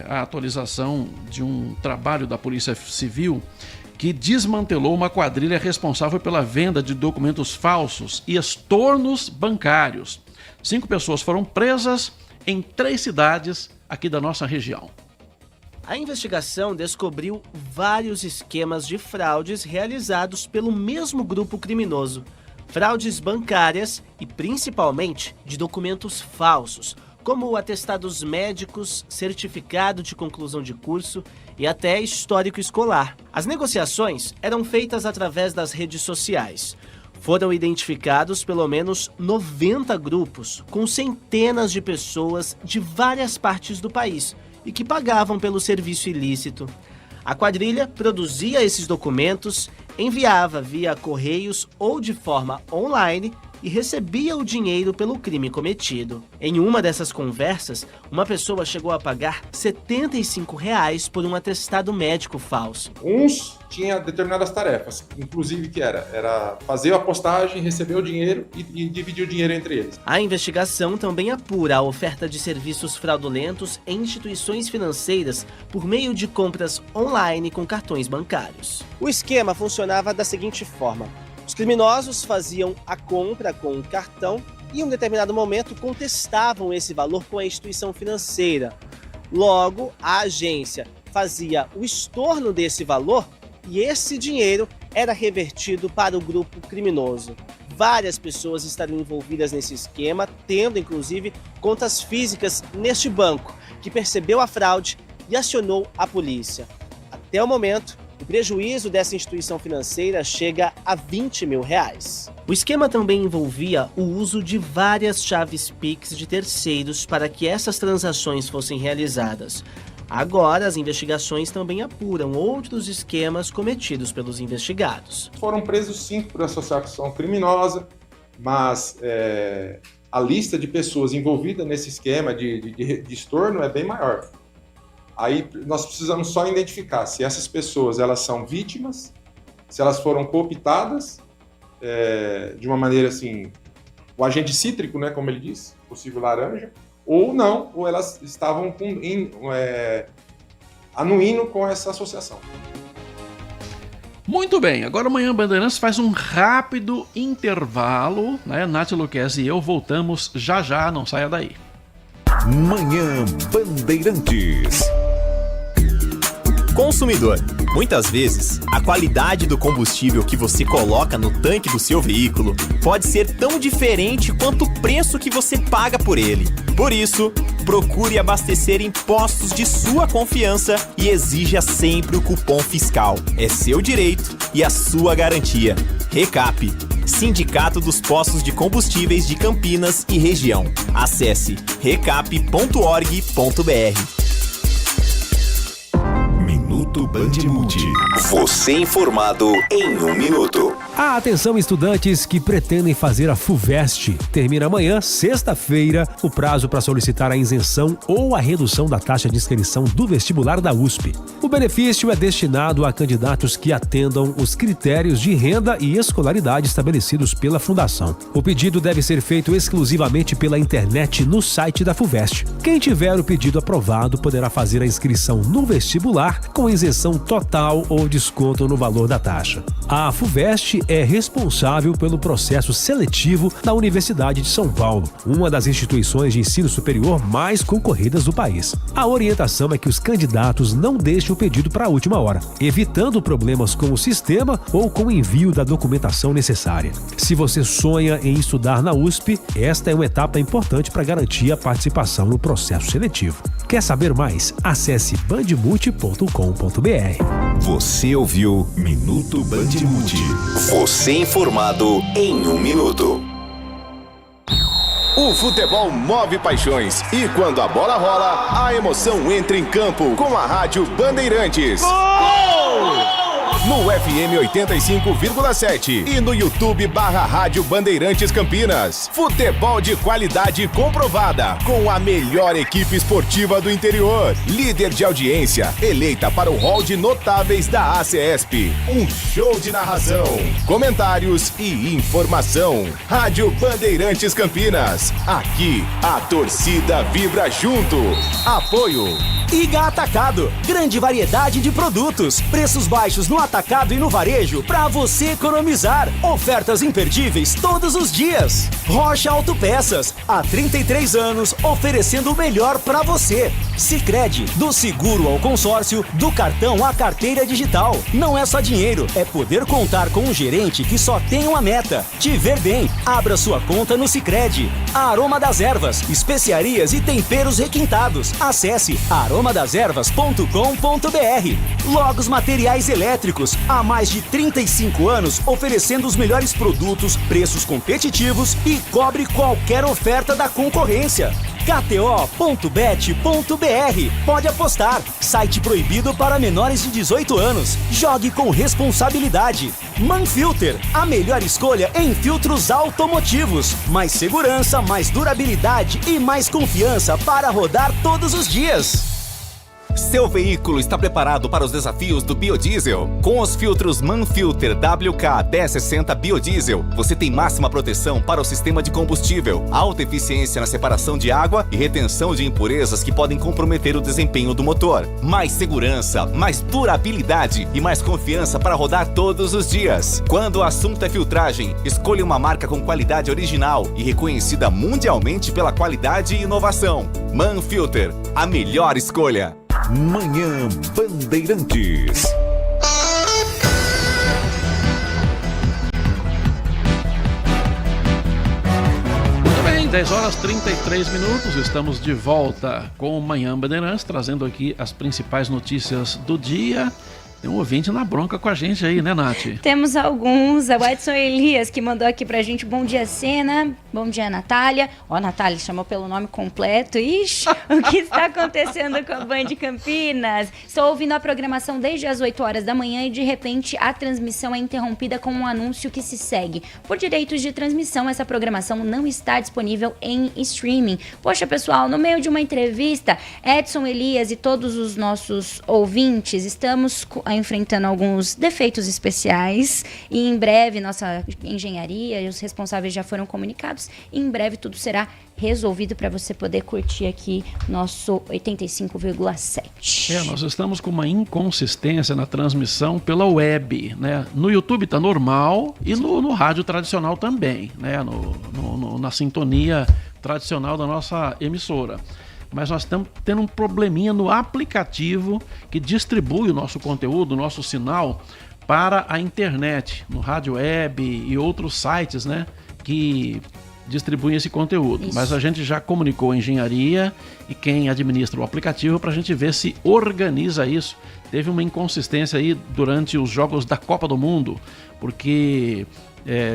a atualização de um trabalho da Polícia Civil que desmantelou uma quadrilha responsável pela venda de documentos falsos e estornos bancários. 5 pessoas foram presas em 3 cidades aqui da nossa região. A investigação descobriu vários esquemas de fraudes realizados pelo mesmo grupo criminoso. Fraudes bancárias e, principalmente, de documentos falsos, como atestados médicos, certificado de conclusão de curso e até histórico escolar. As negociações eram feitas através das redes sociais. Foram identificados pelo menos 90 grupos, com centenas de pessoas de várias partes do país e que pagavam pelo serviço ilícito. A quadrilha produzia esses documentos, enviava via correios ou de forma online e recebia o dinheiro pelo crime cometido. Em uma dessas conversas, uma pessoa chegou a pagar R$ 75 por um atestado médico falso. Uns tinham determinadas tarefas, inclusive que era fazer a postagem, receber o dinheiro e dividir o dinheiro entre eles. A investigação também apura a oferta de serviços fraudulentos em instituições financeiras por meio de compras online com cartões bancários. O esquema funcionava da seguinte forma: os criminosos faziam a compra com um cartão e, em um determinado momento, contestavam esse valor com a instituição financeira. Logo, a agência fazia o estorno desse valor e esse dinheiro era revertido para o grupo criminoso. Várias pessoas estariam envolvidas nesse esquema, tendo, inclusive, contas físicas neste banco, que percebeu a fraude e acionou a polícia. Até o momento, o prejuízo dessa instituição financeira chega a R$ 20 mil. O esquema também envolvia o uso de várias chaves Pix de terceiros para que essas transações fossem realizadas. Agora, as investigações também apuram outros esquemas cometidos pelos investigados. Foram presos 5 por associação criminosa, mas a lista de pessoas envolvidas nesse esquema de estorno é bem maior. Aí nós precisamos só identificar se essas pessoas elas são vítimas, se elas foram cooptadas de uma maneira assim, o agente cítrico, né, como ele diz, possível laranja, ou não, ou elas estavam anuindo com essa associação. Muito bem, agora amanhã Bandeirantes faz um rápido intervalo, né? Nath Luquezzi e eu voltamos já, não saia daí. Manhã Bandeirantes. Consumidor, muitas vezes, a qualidade do combustível que você coloca no tanque do seu veículo pode ser tão diferente quanto o preço que você paga por ele. Por isso, procure abastecer em postos de sua confiança e exija sempre o cupom fiscal. É seu direito e a sua garantia. Recap, Sindicato dos Postos de Combustíveis de Campinas e Região. Acesse recap.org.br. Minuto Bandmulti. Você informado em 1 minuto. Atenção, estudantes que pretendem fazer a FUVEST. Termina amanhã, sexta-feira, o prazo para solicitar a isenção ou a redução da taxa de inscrição do vestibular da USP. O benefício é destinado a candidatos que atendam os critérios de renda e escolaridade estabelecidos pela Fundação. O pedido deve ser feito exclusivamente pela internet no site da FUVEST. Quem tiver o pedido aprovado poderá fazer a inscrição no vestibular com isenção total ou desconto no valor da taxa. A FUVEST é responsável pelo processo seletivo da Universidade de São Paulo, uma das instituições de ensino superior mais concorridas do país. A orientação é que os candidatos não deixem o pedido para a última hora, evitando problemas com o sistema ou com o envio da documentação necessária. Se você sonha em estudar na USP, esta é uma etapa importante para garantir a participação no processo seletivo. Quer saber mais? Acesse bandmulti.com.br. Você ouviu Minuto Bandmulti. Você informado em 1 minuto. O futebol move paixões e quando a bola rola, a emoção entra em campo com a Rádio Bandeirantes. Gol! No FM 85,7 e no YouTube /Rádio Bandeirantes Campinas. Futebol de qualidade comprovada, com a melhor equipe esportiva do interior. Líder de audiência, eleita para o hall de notáveis da ACESP. Um show de narração, comentários e informação. Rádio Bandeirantes Campinas. Aqui, a torcida vibra junto. Apoio Iga Atacado. Grande variedade de produtos. Preços baixos no atacado atacado e no varejo para você economizar. Ofertas imperdíveis todos os dias. Rocha Autopeças, há 33 anos oferecendo o melhor para você. Sicredi, do seguro ao consórcio, do cartão à carteira digital. Não é só dinheiro, é poder contar com um gerente que só tem uma meta: te ver bem. Abra sua conta no Sicredi. Aroma das Ervas, especiarias e temperos requintados. Acesse aromadeservas.com.br. Logos Materiais Elétricos, há mais de 35 anos oferecendo os melhores produtos, preços competitivos e cobre qualquer oferta da concorrência. KTO.bet.br. Pode apostar. Site proibido para menores de 18 anos. Jogue com responsabilidade. Manfilter, a melhor escolha em filtros automotivos. Mais segurança, mais durabilidade e mais confiança para rodar todos os dias. Seu veículo está preparado para os desafios do biodiesel? Com os filtros Manfilter WK 1060 Biodiesel, você tem máxima proteção para o sistema de combustível, alta eficiência na separação de água e retenção de impurezas que podem comprometer o desempenho do motor. Mais segurança, mais durabilidade e mais confiança para rodar todos os dias. Quando o assunto é filtragem, escolha uma marca com qualidade original e reconhecida mundialmente pela qualidade e inovação. Manfilter, a melhor escolha. Manhã Bandeirantes. Muito bem, 10 horas 33 minutos, estamos de volta com o Manhã Bandeirantes, trazendo aqui as principais notícias do dia. Tem um ouvinte na bronca com a gente aí, né, Nath? Temos alguns. O Edson Elias, que mandou aqui pra gente: bom dia, Sena. Bom dia, Natália. Ó, Natália, chamou pelo nome completo. Ixi, o que está acontecendo com a Band Campinas? Estou ouvindo a programação desde as 8 horas da manhã e, de repente, a transmissão é interrompida com um anúncio que se segue. Por direitos de transmissão, essa programação não está disponível em streaming. Poxa, pessoal, no meio de uma entrevista, Edson Elias e todos os nossos ouvintes, estamos enfrentando alguns defeitos especiais e em breve nossa engenharia e os responsáveis já foram comunicados e em breve tudo será resolvido para você poder curtir aqui nosso 85,7. Nós estamos com uma inconsistência na transmissão pela web, né? No YouTube tá normal e no rádio tradicional também, né? Na sintonia tradicional da nossa emissora. Mas nós estamos tendo um probleminha no aplicativo que distribui o nosso conteúdo, o nosso sinal para a internet, no rádio web e outros sites, né, que distribuem esse conteúdo. Isso. Mas a gente já comunicou a engenharia e quem administra o aplicativo para a gente ver se organiza isso. Teve uma inconsistência aí durante os jogos da Copa do Mundo, porque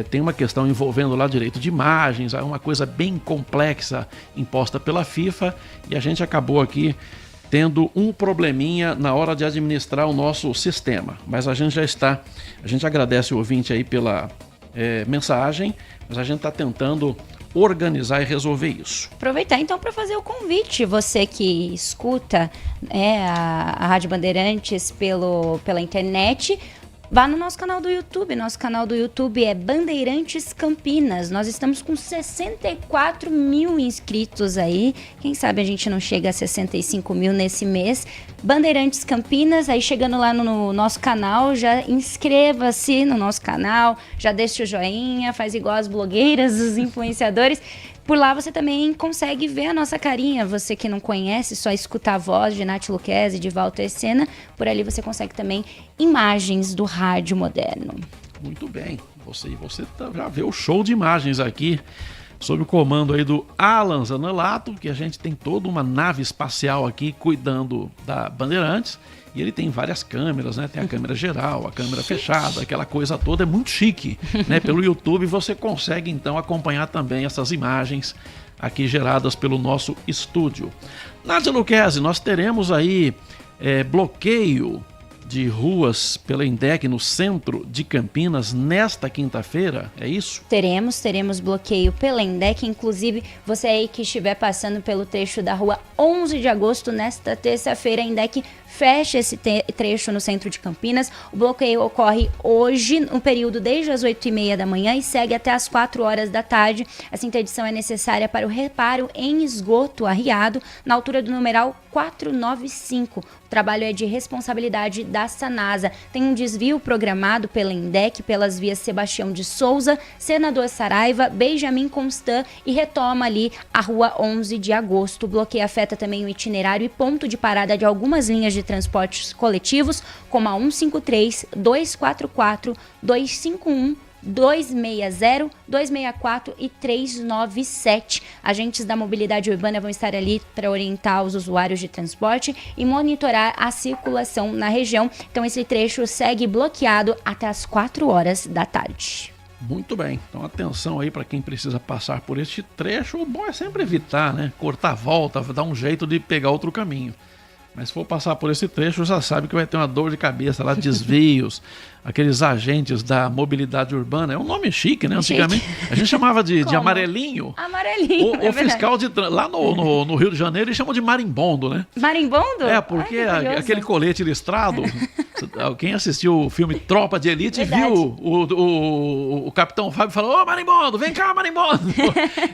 tem uma questão envolvendo lá direito de imagens, uma coisa bem complexa imposta pela FIFA e a gente acabou aqui tendo um probleminha na hora de administrar o nosso sistema. Mas a gente agradece o ouvinte aí pela mensagem, mas a gente está tentando organizar e resolver isso. Aproveitar então para fazer o convite, você que escuta a Rádio Bandeirantes pela internet, vá no nosso canal do YouTube. Nosso canal do YouTube é Bandeirantes Campinas. Nós estamos com 64 mil inscritos aí. Quem sabe a gente não chega a 65 mil nesse mês. Bandeirantes Campinas, aí chegando lá no nosso canal, já inscreva-se no nosso canal, já deixa o joinha, faz igual as blogueiras, os influenciadores. Por lá você também consegue ver a nossa carinha. Você que não conhece, só escuta a voz de Nath Luquezzi, de Walter Sena. Por ali você consegue também imagens do rádio moderno. Muito bem. Você já vê o show de imagens aqui, sob o comando aí do Alan Zanelato, que a gente tem toda uma nave espacial aqui cuidando da Bandeirantes. E ele tem várias câmeras, né? Tem a câmera geral, a câmera fechada, aquela coisa toda, é muito chique, né? Pelo YouTube você consegue então acompanhar também essas imagens aqui geradas pelo nosso estúdio. Nádia Luquezzi, nós teremos aí bloqueio de ruas pela INDEC no centro de Campinas nesta quinta-feira, é isso? Teremos bloqueio pela INDEC, inclusive você aí que estiver passando pelo trecho da rua 11 de agosto, nesta terça-feira a INDEC fecha esse trecho no centro de Campinas. O bloqueio ocorre hoje, no período desde as 8h30 da manhã e segue até as 4 horas da tarde. Essa interdição é necessária para o reparo em esgoto arriado, na altura do numeral 495. O trabalho é de responsabilidade da Sanasa. Tem um desvio programado pela INDEC pelas vias Sebastião de Souza, Senador Saraiva, Benjamin Constant e retoma ali a rua 11 de agosto. O bloqueio afeta também o itinerário e ponto de parada de algumas linhas de transportes coletivos, como a 153, 244, 251, 260, 264 e 397. Agentes da mobilidade urbana vão estar ali para orientar os usuários de transporte e monitorar a circulação na região. Então esse trecho segue bloqueado até as 4 horas da tarde. Muito bem, então atenção aí para quem precisa passar por este trecho. O bom é sempre evitar, né? Cortar a volta, dar um jeito de pegar outro caminho. Mas se for passar por esse trecho, já sabe que vai ter uma dor de cabeça lá, desvios, aqueles agentes da mobilidade urbana. É um nome chique, né? Antigamente a gente chamava de amarelinho. Amarelinho. O fiscal de lá no Rio de Janeiro eles chamam de marimbondo, né? Marimbondo? É, porque aquele colete listrado. Quem assistiu o filme Tropa de Elite viu o Capitão Fábio falou: ô marimbondo, vem cá, marimbondo.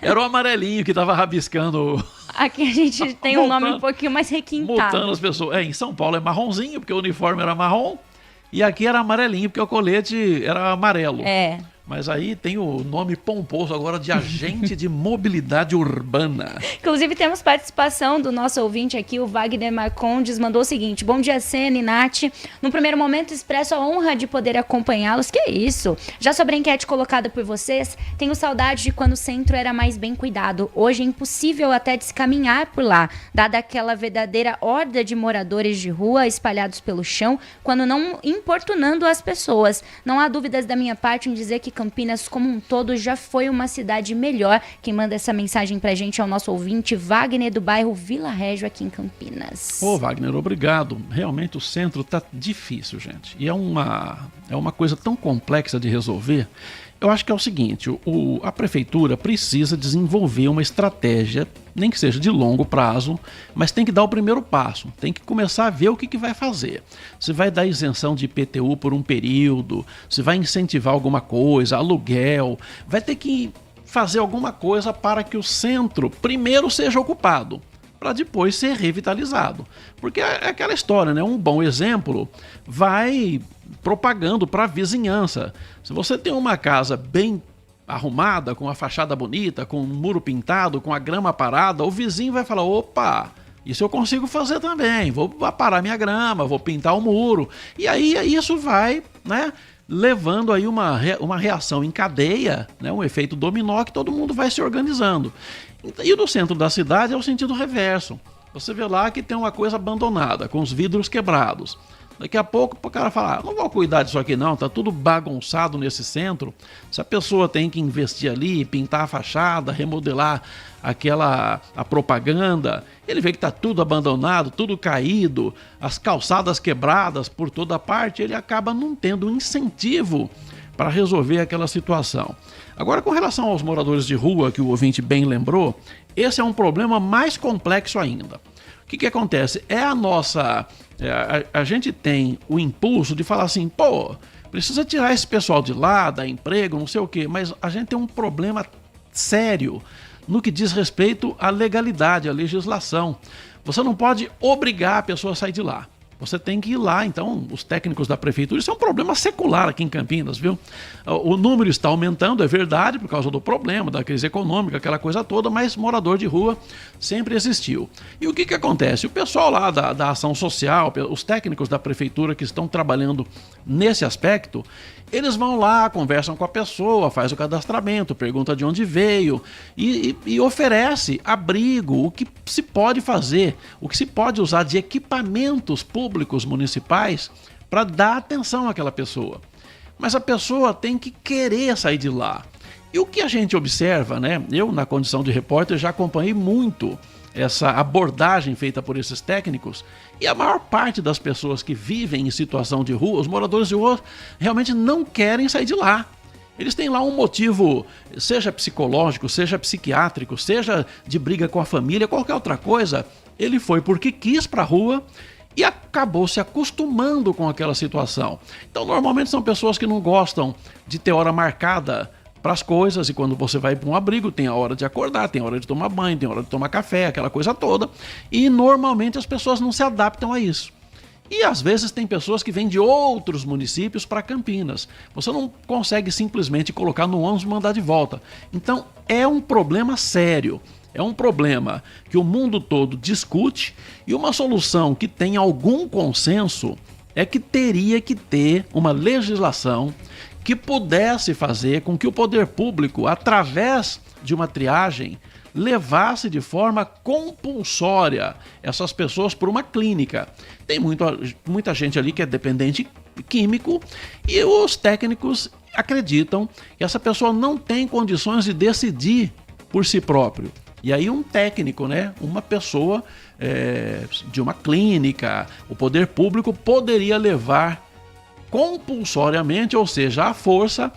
Era o amarelinho que tava rabiscando. Aqui a gente tem um nome um pouquinho mais requintado. Multando as pessoas. Em São Paulo é marronzinho, porque o uniforme era marrom. E aqui era amarelinho, porque o colete era amarelo. É. Mas aí tem o nome pomposo agora de agente de mobilidade urbana. Inclusive temos participação do nosso ouvinte aqui, o Wagner Marcondes, mandou o seguinte: bom dia, Sena e Nath. No primeiro momento expresso a honra de poder acompanhá-los. Que isso? Já sobre a enquete colocada por vocês, tenho saudade de quando o centro era mais bem cuidado. Hoje é impossível até de se caminhar por lá, dada aquela verdadeira horda de moradores de rua espalhados pelo chão, quando não importunando as pessoas. Não há dúvidas da minha parte em dizer que Campinas como um todo já foi uma cidade melhor. Quem manda essa mensagem pra gente é o nosso ouvinte Wagner, do bairro Vila Régio, aqui em Campinas. Ô Wagner, obrigado. Realmente o centro tá difícil, gente. E é uma coisa tão complexa de resolver. Eu acho que é o seguinte, a prefeitura precisa desenvolver uma estratégia, nem que seja de longo prazo, mas tem que dar o primeiro passo, tem que começar a ver o que vai fazer. Se vai dar isenção de IPTU por um período, se vai incentivar alguma coisa, aluguel, vai ter que fazer alguma coisa para que o centro primeiro seja ocupado, para depois ser revitalizado. Porque é aquela história, né? Um bom exemplo vai propagando para a vizinhança. Se você tem uma casa bem arrumada, com a fachada bonita, com o muro pintado, com a grama parada, o vizinho vai falar: opa, isso eu consigo fazer também, vou aparar minha grama, vou pintar o muro. E aí isso vai, né, levando aí uma reação em cadeia, né, um efeito dominó, que todo mundo vai se organizando. E no centro da cidade é o sentido reverso. Você vê lá que tem uma coisa abandonada, com os vidros quebrados. Daqui a pouco o cara fala: não vou cuidar disso aqui não, tá tudo bagunçado nesse centro. Se a pessoa tem que investir ali, pintar a fachada, remodelar a propaganda, ele vê que tá tudo abandonado, tudo caído, as calçadas quebradas por toda parte, ele acaba não tendo um incentivo para resolver aquela situação. Agora, com relação aos moradores de rua, que o ouvinte bem lembrou, esse é um problema mais complexo ainda. O que acontece? A gente tem o impulso de falar assim: pô, precisa tirar esse pessoal de lá, dar emprego, não sei o quê, mas a gente tem um problema sério no que diz respeito à legalidade, à legislação. Você não pode obrigar a pessoa a sair de lá. Você tem que ir lá. Então, os técnicos da prefeitura, isso é um problema secular aqui em Campinas, viu? O número está aumentando, é verdade, por causa do problema, da crise econômica, aquela coisa toda, mas morador de rua sempre existiu. E o que acontece? O pessoal lá da ação social, os técnicos da prefeitura que estão trabalhando nesse aspecto, eles vão lá, conversam com a pessoa, faz o cadastramento, pergunta de onde veio e oferece abrigo, o que se pode fazer, o que se pode usar de equipamentos públicos municipais para dar atenção àquela pessoa. Mas a pessoa tem que querer sair de lá. E o que a gente observa, né? Eu, na condição de repórter, já acompanhei muito essa abordagem feita por esses técnicos, e a maior parte das pessoas que vivem em situação de rua, os moradores de rua, realmente não querem sair de lá. Eles têm lá um motivo, seja psicológico, seja psiquiátrico, seja de briga com a família, qualquer outra coisa. Ele foi porque quis para a rua e acabou se acostumando com aquela situação. Então, normalmente são pessoas que não gostam de ter hora marcada para as coisas, e quando você vai para um abrigo, tem a hora de acordar, tem a hora de tomar banho, tem a hora de tomar café, aquela coisa toda, e normalmente as pessoas não se adaptam a isso. E às vezes tem pessoas que vêm de outros municípios para Campinas. Você não consegue simplesmente colocar no ônibus e mandar de volta. Então é um problema sério. É um problema que o mundo todo discute, e uma solução que tem algum consenso é que teria que ter uma legislação que pudesse fazer com que o poder público, através de uma triagem, levasse de forma compulsória essas pessoas para uma clínica. Tem muita gente ali que é dependente químico, e os técnicos acreditam que essa pessoa não tem condições de decidir por si próprio. E aí um técnico, né, uma pessoa de uma clínica, o poder público poderia levar compulsoriamente, ou seja, à força,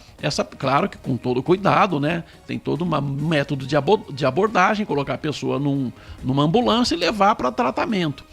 claro que com todo cuidado, né? Tem todo um método de abordagem, colocar a pessoa numa ambulância e levar para tratamento.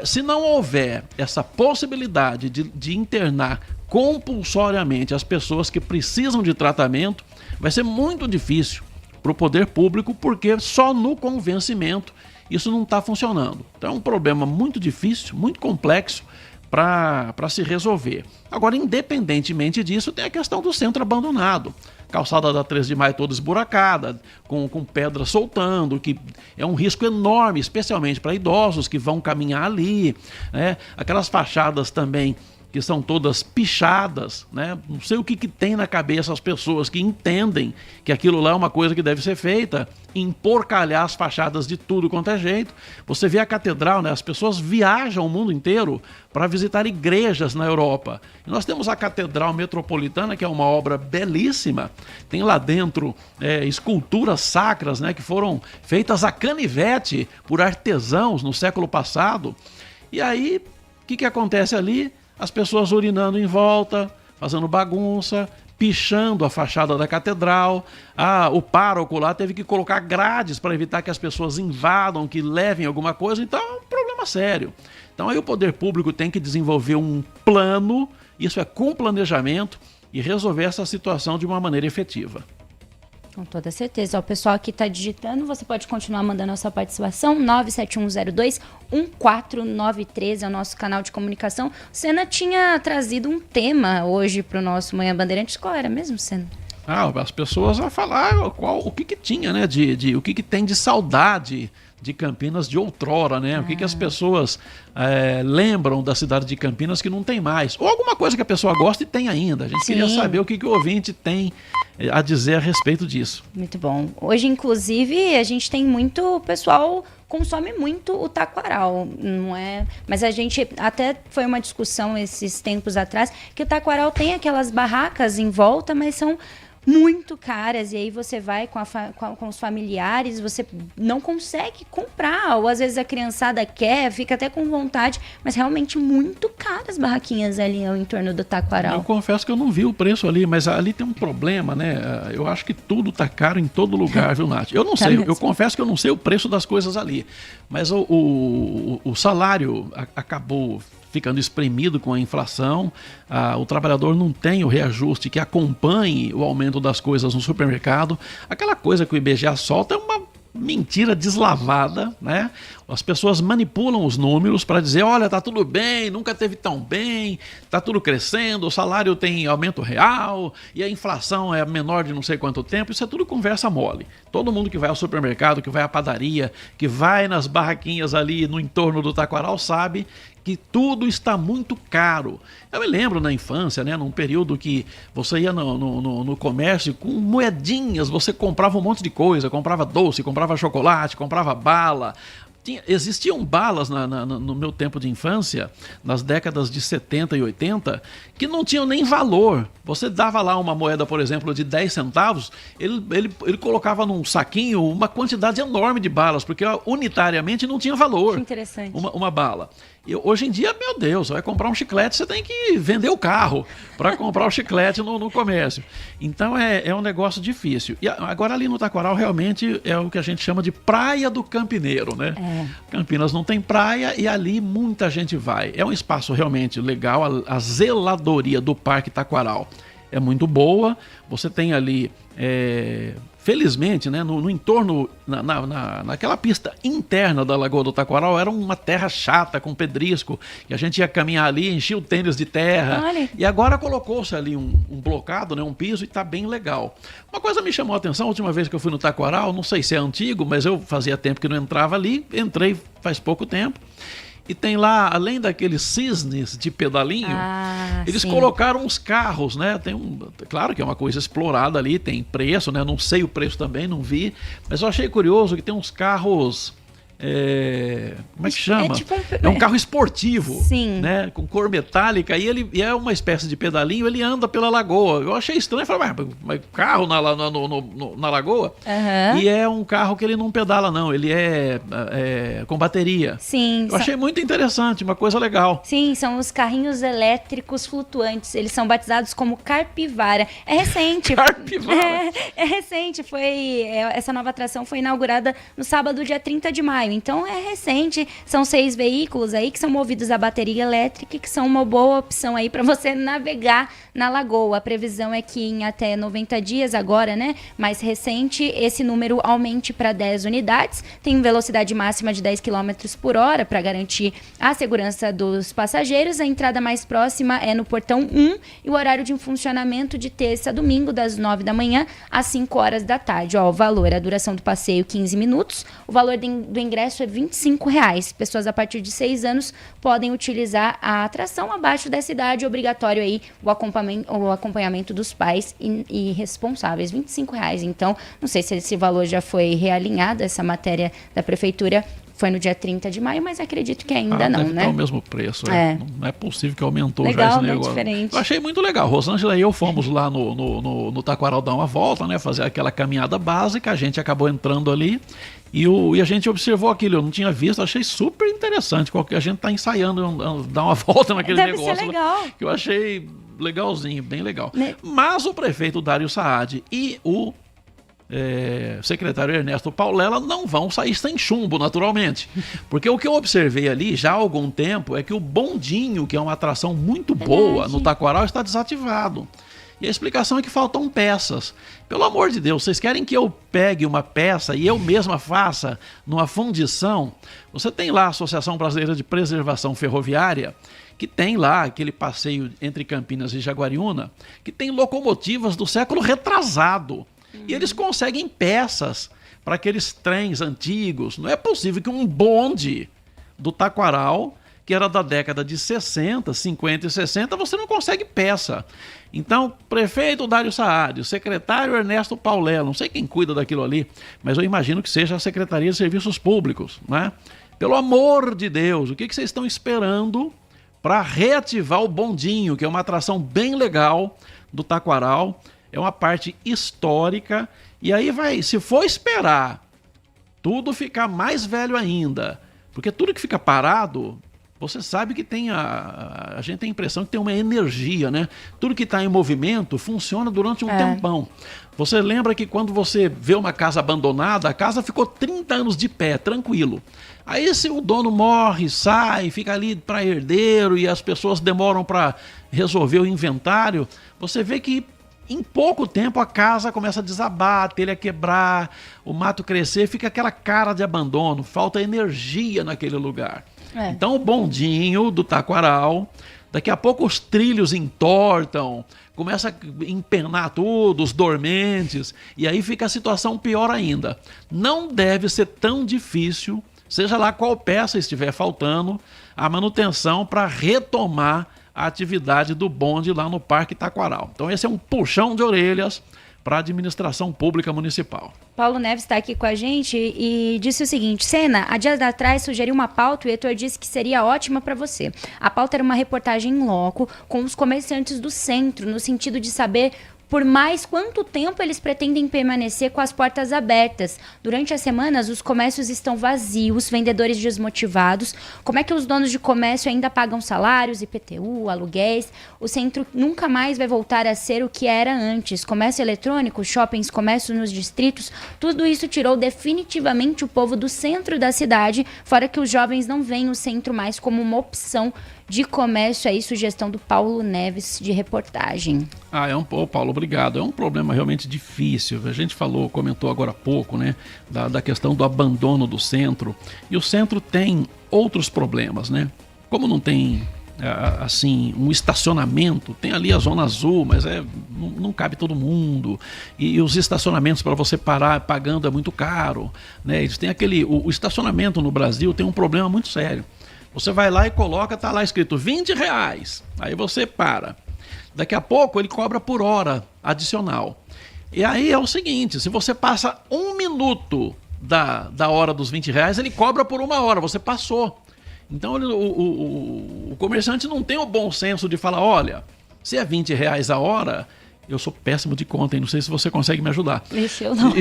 Se não houver essa possibilidade de internar compulsoriamente as pessoas que precisam de tratamento, vai ser muito difícil para o poder público, porque só no convencimento isso não está funcionando. Então é um problema muito difícil, muito complexo para se resolver. Agora, independentemente disso, tem a questão do centro abandonado. Calçada da 13 de Maio toda esburacada, com pedras soltando, que é um risco enorme, especialmente para idosos que vão caminhar ali, né? Aquelas fachadas também que são todas pichadas, né? Não sei o que tem na cabeça as pessoas que entendem que aquilo lá é uma coisa que deve ser feita, emporcalhar as fachadas de tudo quanto é jeito. Você vê a catedral, né? As pessoas viajam o mundo inteiro para visitar igrejas na Europa. E nós temos a Catedral Metropolitana, que é uma obra belíssima. Tem lá dentro esculturas sacras, né? Que foram feitas a canivete por artesãos no século passado. E aí, o que acontece ali? As pessoas urinando em volta, fazendo bagunça, pichando a fachada da catedral. O pároco lá teve que colocar grades para evitar que as pessoas invadam, que levem alguma coisa. Então é um problema sério. Então aí o poder público tem que desenvolver um plano, isso é com planejamento, e resolver essa situação de uma maneira efetiva. Com toda certeza. O pessoal aqui está digitando, você pode continuar mandando a sua participação, 97102-1493 é o nosso canal de comunicação. O Senna tinha trazido um tema hoje para o nosso Manhã Bandeirantes. Qual era mesmo, Senna? As pessoas vão falar o que tinha, né? O que tem de saudade de Campinas de outrora, né? O que as pessoas lembram da cidade de Campinas que não tem mais. Ou alguma coisa que a pessoa gosta e tem ainda. A gente queria saber o que o ouvinte tem a dizer a respeito disso. Muito bom. Hoje, inclusive, a gente tem o pessoal consome muito o taquaral, não é? Mas a gente, até foi uma discussão esses tempos atrás, que o taquaral tem aquelas barracas em volta, mas são muito caras, e aí você vai com os familiares, você não consegue comprar, ou às vezes a criançada quer, fica até com vontade, mas realmente muito caras as barraquinhas ali ao entorno do taquaral. Eu confesso que eu não vi o preço ali, mas ali tem um problema, né? Eu acho que tudo tá caro em todo lugar, viu, Nath? Eu não sei, eu confesso que eu não sei o preço das coisas ali, mas o salário acabou ficando espremido com a inflação, o trabalhador não tem o reajuste que acompanhe o aumento das coisas no supermercado. Aquela coisa que o IBGE solta é uma mentira deslavada, né? As pessoas manipulam os números para dizer, olha, tá tudo bem, nunca teve tão bem, tá tudo crescendo, o salário tem aumento real e a inflação é menor de não sei quanto tempo. Isso é tudo conversa mole. Todo mundo que vai ao supermercado, que vai à padaria, que vai nas barraquinhas ali no entorno do taquaral sabe que tudo está muito caro. Eu me lembro na infância, né, num período que você ia no comércio com moedinhas, você comprava um monte de coisa, comprava doce, comprava chocolate, comprava bala. Existiam balas no meu tempo de infância, nas décadas de 70 e 80, que não tinham nem valor. Você dava lá uma moeda, por exemplo, de 10 centavos, ele colocava num saquinho uma quantidade enorme de balas, porque unitariamente não tinha valor. Que interessante. Uma bala. E hoje em dia, meu Deus, vai comprar um chiclete, você tem que vender o carro para comprar o chiclete no comércio. Então é um negócio difícil. E agora ali no Taquaral realmente é o que a gente chama de praia do campineiro, né? Campinas não tem praia e ali muita gente vai. É um espaço realmente legal, a zeladoria do Parque Taquaral é muito boa, você tem ali, felizmente, né, no entorno, naquela pista interna da Lagoa do Taquaral, era uma terra chata, com pedrisco, e a gente ia caminhar ali, enchia o tênis de terra, e agora colocou-se ali um blocado, né, um piso, e está bem legal. Uma coisa me chamou a atenção, a última vez que eu fui no Taquaral, não sei se é antigo, mas eu fazia tempo que não entrava ali, entrei faz pouco tempo, e tem lá, além daqueles cisnes de pedalinho, eles colocaram uns carros, né? Claro que é uma coisa explorada ali, tem preço, né? Não sei o preço também, não vi. Mas eu achei curioso que tem uns carros... como é que chama? É um carro esportivo, né? Com cor metálica, e é uma espécie de pedalinho, ele anda pela lagoa. Eu achei estranho, falei, mas carro na lagoa? E é um carro que ele não pedala não, ele é com bateria. Eu achei muito interessante, uma coisa legal. Sim, são os carrinhos elétricos flutuantes, eles são batizados como Carpivara. É recente. Carpivara. É recente, essa nova atração foi inaugurada no sábado, dia 30 de maio. Então é recente, são 6 veículos aí que são movidos a bateria elétrica e que são uma boa opção aí para você navegar na lagoa. A previsão é que em até 90 dias agora, né, mais recente, esse número aumente para 10 unidades. Tem velocidade máxima de 10 km por hora para garantir a segurança dos passageiros. A entrada mais próxima é no portão 1 e o horário de funcionamento de terça a domingo, das 9 da manhã às 5 horas da tarde. O valor, a duração do passeio, 15 minutos. O valor do ingresso é R$25. Pessoas a partir de 6 anos podem utilizar a atração. Abaixo dessa idade, obrigatório aí o acompanhamento dos pais e responsáveis. R$25. Então, não sei se esse valor já foi realinhado, essa matéria da prefeitura foi no dia 30 de maio, mas acredito que ainda não, né? Deve o mesmo preço. Não é possível que aumentou legal, já esse negócio. Diferente. Eu achei muito legal. Rosângela e eu fomos lá no Taquaral dar uma volta, né? Fazer aquela caminhada básica. A gente acabou entrando ali e a gente observou aquilo. Eu não tinha visto, achei super interessante. A gente está ensaiando dar uma volta naquele negócio. Deve ser legal. Que eu achei legalzinho, bem legal. Mas o prefeito Dário Saad e o secretário Ernesto Paulela não vão sair sem chumbo, naturalmente. Porque o que eu observei ali já há algum tempo é que o bondinho, que é uma atração muito boa no Taquaral, está desativado. E a explicação é que faltam peças. Pelo amor de Deus, vocês querem que eu pegue uma peça e eu mesma faça numa fundição? Você tem lá a Associação Brasileira de Preservação Ferroviária, que tem lá aquele passeio entre Campinas e Jaguariúna, que tem locomotivas do século retrasado. E eles conseguem peças para aqueles trens antigos. Não é possível que um bonde do Taquaral, que era da década de 60, 50 e 60, você não consegue peça. Então, prefeito Dário Saad, o secretário Ernesto Paulela, não sei quem cuida daquilo ali, mas eu imagino que seja a Secretaria de Serviços Públicos, né? Pelo amor de Deus, o que vocês estão esperando para reativar o bondinho, que é uma atração bem legal do Taquaral? É uma parte histórica, e aí se for esperar tudo ficar mais velho ainda, porque tudo que fica parado, você sabe que tem a gente tem a impressão que tem uma energia, né? Tudo que está em movimento funciona durante um tempão. Você lembra que quando você vê uma casa abandonada, a casa ficou 30 anos de pé, tranquilo. Aí se o dono morre, sai, fica ali para herdeiro e as pessoas demoram para resolver o inventário, você vê que em pouco tempo a casa começa a desabar, a telha quebrar, o mato crescer, fica aquela cara de abandono, falta energia naquele lugar. Então o bondinho do Taquaral, daqui a pouco os trilhos entortam, começa a empenar tudo, os dormentes, e aí fica a situação pior ainda. Não deve ser tão difícil, seja lá qual peça estiver faltando, a manutenção para retomar a atividade do bonde lá no Parque Taquaral. Então esse é um puxão de orelhas para a administração pública municipal. Paulo Neves está aqui com a gente e disse o seguinte: Sena, há dias atrás sugeriu uma pauta e o Heitor disse que seria ótima para você. A pauta era uma reportagem em loco com os comerciantes do centro, no sentido de saber por mais quanto tempo eles pretendem permanecer com as portas abertas. Durante as semanas, os comércios estão vazios, vendedores desmotivados. Como é que os donos de comércio ainda pagam salários, IPTU, aluguéis? O centro nunca mais vai voltar a ser o que era antes. Comércio eletrônico, shoppings, comércio nos distritos, tudo isso tirou definitivamente o povo do centro da cidade, fora que os jovens não veem o centro mais como uma opção de comércio. Aí, sugestão do Paulo Neves, de reportagem. Paulo, obrigado. É um problema realmente difícil. A gente comentou agora há pouco, né, da questão do abandono do centro. E o centro tem outros problemas, né? Como não tem, assim, um estacionamento, tem ali a zona azul, mas não cabe todo mundo. E os estacionamentos para você parar pagando é muito caro, né? Eles têm o estacionamento no Brasil tem um problema muito sério. Você vai lá e coloca, tá lá escrito R$20. Aí você para. Daqui a pouco ele cobra por hora adicional. E aí é o seguinte, se você passa 1 minuto da hora dos R$20, ele cobra por 1 hora, você passou. Então o comerciante não tem o bom senso de falar, olha, se é R$20 a hora, eu sou péssimo de conta, hein? Não sei se você consegue me ajudar. Eu não.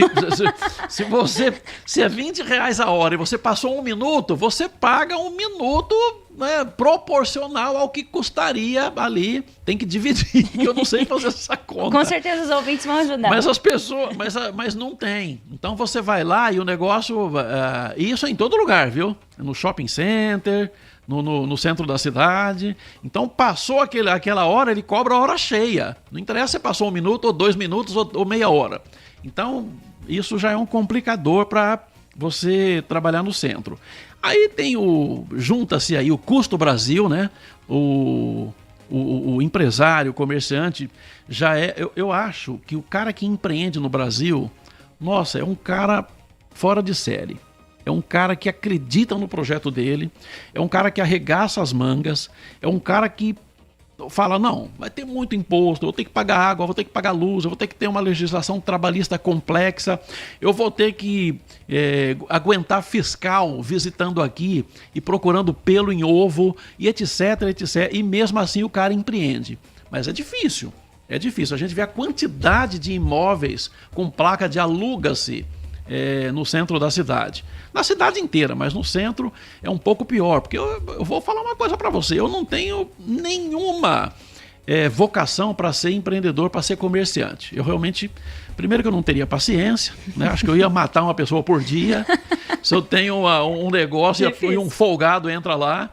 Se é R$20 a hora e você passou 1 minuto, você paga 1 minuto, né, proporcional ao que custaria ali. Tem que dividir, que eu não sei fazer essa conta. Com certeza os ouvintes vão ajudar. Mas as pessoas, mas não tem. Então você vai lá e o negócio, isso é em todo lugar, viu? No shopping center, no centro da cidade. Então passou aquela hora, ele cobra a hora cheia. Não interessa se passou 1 minuto, ou 2 minutos, ou meia hora. Então isso já é um complicador para você trabalhar no centro. Aí tem junta-se aí o custo Brasil, né? O empresário, o comerciante, eu acho que o cara que empreende no Brasil, nossa, é um cara fora de série. É um cara que acredita no projeto dele, é um cara que arregaça as mangas, é um cara que fala, não, vai ter muito imposto, eu vou ter que pagar água, eu vou ter que pagar luz, eu vou ter que ter uma legislação trabalhista complexa, eu vou ter que aguentar fiscal visitando aqui e procurando pelo em ovo, e etc, etc. E mesmo assim o cara empreende. Mas é difícil. A gente vê a quantidade de imóveis com placa de aluga-se no centro da cidade. Na cidade inteira, mas no centro é um pouco pior, porque eu vou falar uma coisa para você, eu não tenho nenhuma vocação para ser empreendedor, para ser comerciante. Eu realmente, primeiro que eu não teria paciência, né? Acho que eu ia matar uma pessoa por dia. Se eu tenho um negócio e um folgado entra lá,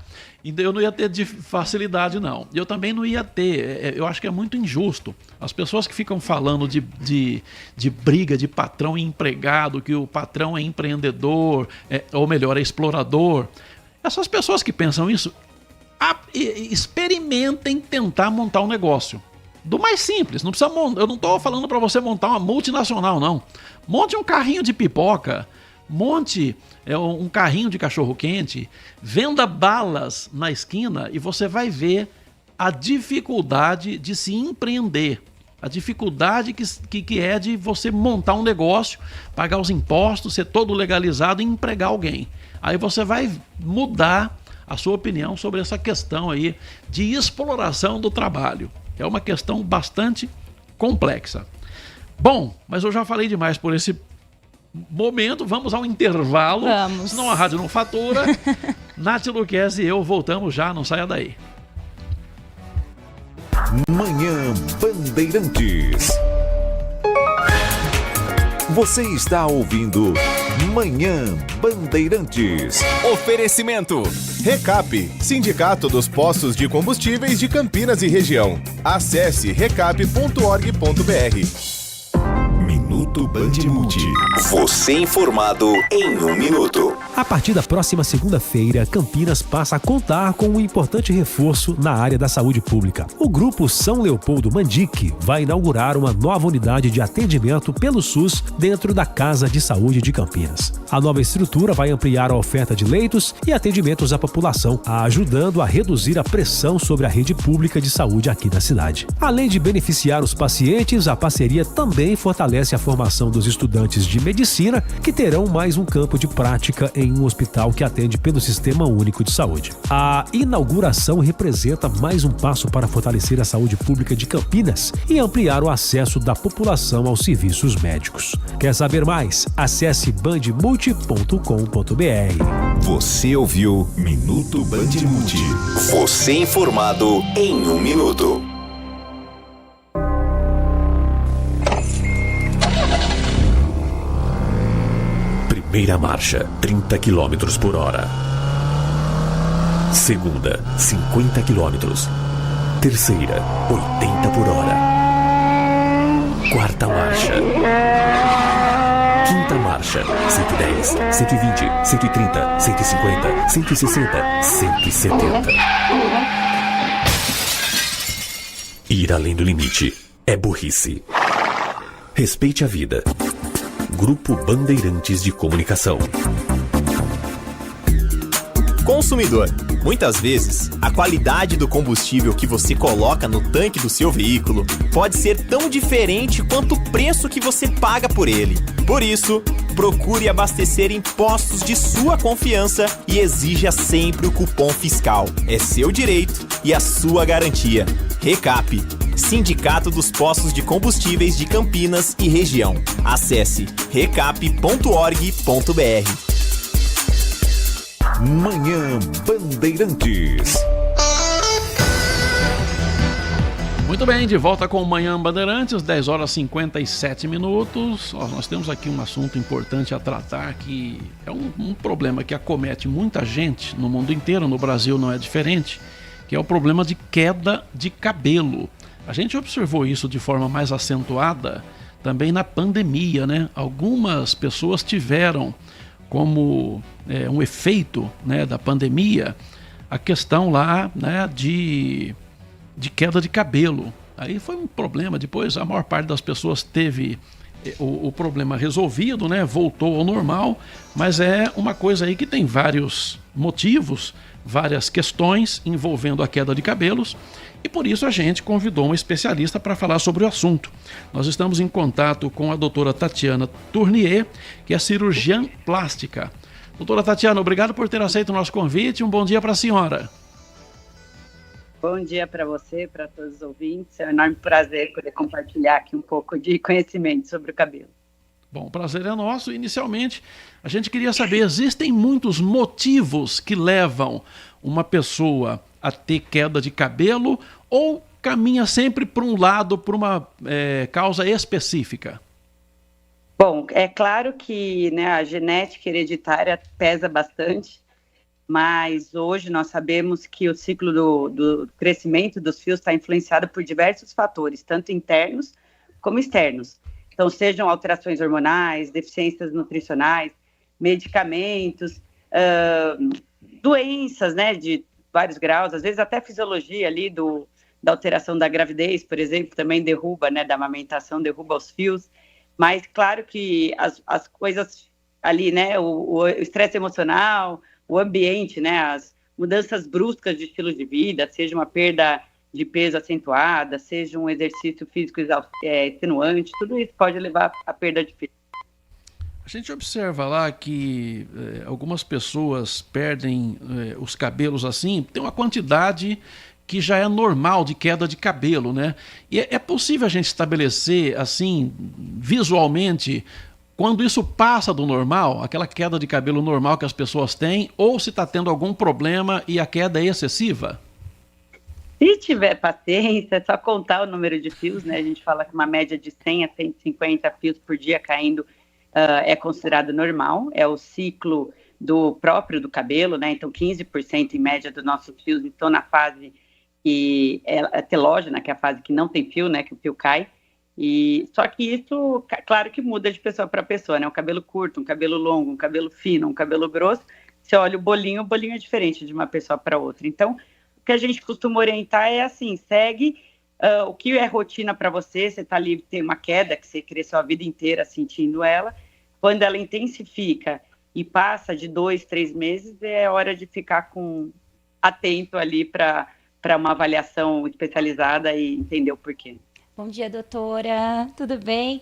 eu não ia ter facilidade, não. Eu também não ia ter, eu acho que é muito injusto. As pessoas que ficam falando de briga de patrão e empregado, que o patrão é empreendedor, ou melhor, é explorador. Essas pessoas que pensam isso, experimentem tentar montar um negócio. Do mais simples, não precisa eu não estou falando para você montar uma multinacional, não. Monte um carrinho de pipoca, monte um carrinho de cachorro-quente, venda balas na esquina e você vai ver a dificuldade de se empreender, a dificuldade que é de você montar um negócio, pagar os impostos, ser todo legalizado e empregar alguém. Aí você vai mudar a sua opinião sobre essa questão aí de exploração do trabalho. É uma questão bastante complexa. Bom, mas eu já falei demais por esse momento, vamos ao intervalo. Vamos. Senão a rádio não fatura. Nath Luquezzi e eu voltamos já, não saia daí. Manhã Bandeirantes. Você está ouvindo Manhã Bandeirantes. Oferecimento Recap, Sindicato dos Postos de Combustíveis de Campinas e Região. Acesse recap.org.br. Minuto Bandmulti. Você informado em 1 minuto. A partir da próxima segunda-feira, Campinas passa a contar com um importante reforço na área da saúde pública. O Grupo São Leopoldo Mandic vai inaugurar uma nova unidade de atendimento pelo SUS dentro da Casa de Saúde de Campinas. A nova estrutura vai ampliar a oferta de leitos e atendimentos à população, ajudando a reduzir a pressão sobre a rede pública de saúde aqui na cidade. Além de beneficiar os pacientes, a parceria também fortalece a formação formação dos estudantes de medicina, que terão mais um campo de prática em um hospital que atende pelo Sistema Único de Saúde. A inauguração representa mais um passo para fortalecer a saúde pública de Campinas e ampliar o acesso da população aos serviços médicos. Quer saber mais? Acesse bandmulti.com.br. Você ouviu Minuto Bandmulti. Você informado em 1 minuto. Primeira marcha, 30 km por hora. Segunda, 50 km. Terceira, 80 por hora. Quarta marcha. Quinta marcha, 110, 120, 130, 150, 160, 170. Ir além do limite é burrice. Respeite a vida. Grupo Bandeirantes de Comunicação. Consumidor, muitas vezes, a qualidade do combustível que você coloca no tanque do seu veículo pode ser tão diferente quanto o preço que você paga por ele. Por isso, procure abastecer em postos de sua confiança e exija sempre o cupom fiscal. É seu direito e a sua garantia. Recap, Sindicato dos Postos de Combustíveis de Campinas e Região. Acesse recap.org.br. Manhã Bandeirantes. Muito bem, de volta com o Manhã Bandeirantes, 10 horas e 57 minutos. Nós temos aqui um assunto importante a tratar, que é um problema que acomete muita gente no mundo inteiro, no Brasil não é diferente, que é o problema de queda de cabelo. A gente observou isso de forma mais acentuada também na pandemia, né? Algumas pessoas tiveram como um efeito, né, da pandemia a questão lá, né, de queda de cabelo. Aí foi um problema. Depois a maior parte das pessoas teve o problema resolvido, né, voltou ao normal, mas é uma coisa aí que tem vários motivos, várias questões envolvendo a queda de cabelos, e por isso a gente convidou uma especialista para falar sobre o assunto. Nós estamos em contato com a doutora Tatiana Tournier, que é cirurgiã plástica. Doutora Tatiana, obrigado por ter aceito o nosso convite. Um bom dia para a senhora. Bom dia para você, para todos os ouvintes. É um enorme prazer poder compartilhar aqui um pouco de conhecimento sobre o cabelo. Bom, o prazer é nosso. Inicialmente, a gente queria saber, existem muitos motivos que levam uma pessoa a ter queda de cabelo ou caminha sempre para um lado, por uma causa específica? Bom, é claro que, né, a genética hereditária pesa bastante, mas hoje nós sabemos que o ciclo do crescimento dos fios está influenciado por diversos fatores, tanto internos como externos. Então, sejam alterações hormonais, deficiências nutricionais, medicamentos, doenças, né, de vários graus, às vezes até fisiologia ali da alteração da gravidez, por exemplo, também derruba, né, da amamentação, derruba os fios. Mas claro que as coisas ali, né, o estresse emocional, o ambiente, né, as mudanças bruscas de estilo de vida, seja uma perda de peso acentuada, seja um exercício físico extenuante, tudo isso pode levar à perda de peso. A gente observa lá que algumas pessoas perdem os cabelos assim, tem uma quantidade que já é normal de queda de cabelo, né? E é possível a gente estabelecer, assim, visualmente, quando isso passa do normal, aquela queda de cabelo normal que as pessoas têm, ou se está tendo algum problema e a queda é excessiva? Se tiver paciência, é só contar o número de fios, né? A gente fala que uma média de 100 a 150 fios por dia caindo é considerado normal, é o ciclo próprio do cabelo, né? Então 15% em média dos nossos fios estão na fase que é telógena, que é a fase que não tem fio, né? Que o fio cai. E só que isso, claro que muda de pessoa para pessoa, né? Um cabelo curto, um cabelo longo, um cabelo fino, um cabelo grosso. Você olha o bolinho é diferente de uma pessoa para outra. Então, o que a gente costuma orientar é assim, segue o que é rotina para você. Você está ali, tem uma queda que você cresceu a vida inteira sentindo ela. Quando ela intensifica e passa de 2, 3 meses, é hora de ficar atento ali para uma avaliação especializada e entender o porquê. Bom dia, doutora. Tudo bem?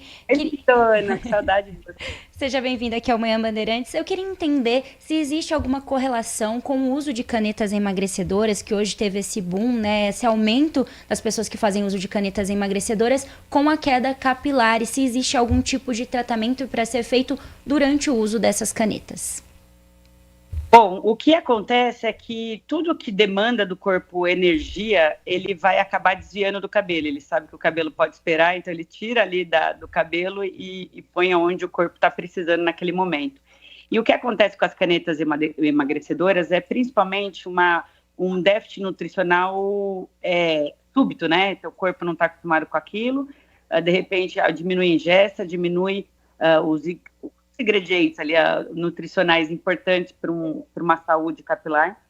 Dona, que saudade de você. Seja bem-vinda aqui ao Manhã Bandeirantes. Eu queria entender se existe alguma correlação com o uso de canetas emagrecedoras, que hoje teve esse boom, né? Esse aumento das pessoas que fazem uso de canetas emagrecedoras com a queda capilar, e se existe algum tipo de tratamento para ser feito durante o uso dessas canetas. Bom, o que acontece é que tudo que demanda do corpo energia, ele vai acabar desviando do cabelo. Ele sabe que o cabelo pode esperar, então ele tira ali do cabelo e põe onde o corpo está precisando naquele momento. E o que acontece com as canetas emagrecedoras é principalmente um déficit nutricional súbito, né? Então o corpo não está acostumado com aquilo, de repente diminui a ingesta, diminui os ingredientes ali, nutricionais importantes para uma saúde capilar,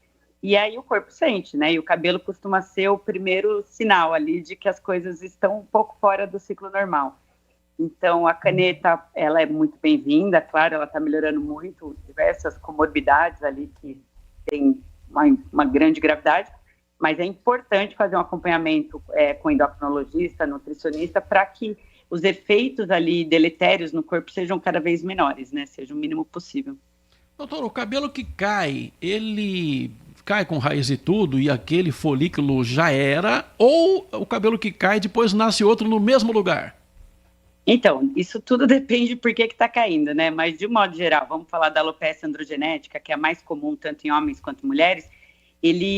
e aí o corpo sente, né? E o cabelo costuma ser o primeiro sinal ali de que as coisas estão um pouco fora do ciclo normal. Então, a caneta, ela é muito bem-vinda, claro, ela está melhorando muito, diversas comorbidades ali que tem uma grande gravidade, mas é importante fazer um acompanhamento com endocrinologista, nutricionista, para que os efeitos ali deletérios no corpo sejam cada vez menores, né? Seja o mínimo possível. Doutor, o cabelo que cai, ele cai com raiz e tudo e aquele folículo já era? Ou o cabelo que cai depois nasce outro no mesmo lugar? Então, isso tudo depende de por que está caindo, né? Mas de um modo geral, vamos falar da alopecia androgenética, que é a mais comum tanto em homens quanto em mulheres.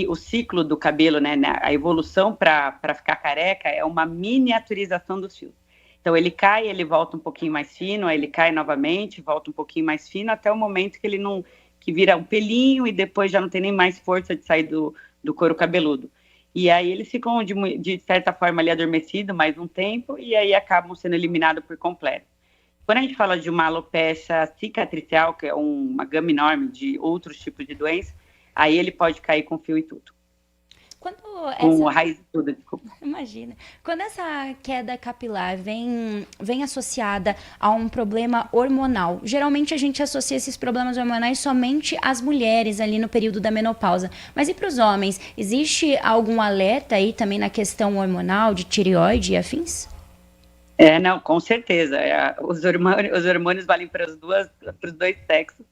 O ciclo do cabelo, né? A evolução para ficar careca é uma miniaturização dos fios. Então, ele cai, ele volta um pouquinho mais fino, aí ele cai novamente, volta um pouquinho mais fino, até o momento que vira um pelinho e depois já não tem nem mais força de sair do couro cabeludo. E aí eles ficam, de certa forma, ali adormecidos mais um tempo e aí acabam sendo eliminados por completo. Quando a gente fala de uma alopecia cicatricial, que é uma gama enorme de outros tipos de doenças, aí ele pode cair com fio e tudo. Com raiz e tudo, desculpa. Imagina. Quando essa queda capilar vem associada a um problema hormonal, geralmente a gente associa esses problemas hormonais somente às mulheres ali no período da menopausa. Mas e para os homens? Existe algum alerta aí também na questão hormonal, de tireoide e afins? Não, com certeza. Os hormônios valem para os dois sexos.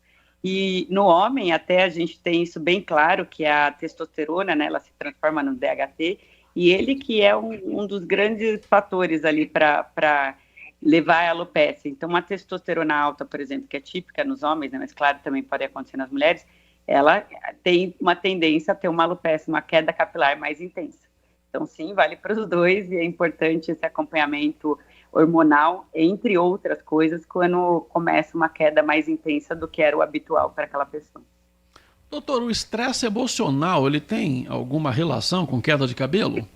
E no homem, até a gente tem isso bem claro, que a testosterona, né, ela se transforma no DHT, e ele que é um dos grandes fatores ali para levar a alopecia. Então, uma testosterona alta, por exemplo, que é típica nos homens, né, mas claro, também pode acontecer nas mulheres, ela tem uma tendência a ter uma alopecia, uma queda capilar mais intensa. Então, sim, vale para os dois, e é importante esse acompanhamento hormonal, entre outras coisas, quando começa uma queda mais intensa do que era o habitual para aquela pessoa. Doutor, o estresse emocional, ele tem alguma relação com queda de cabelo?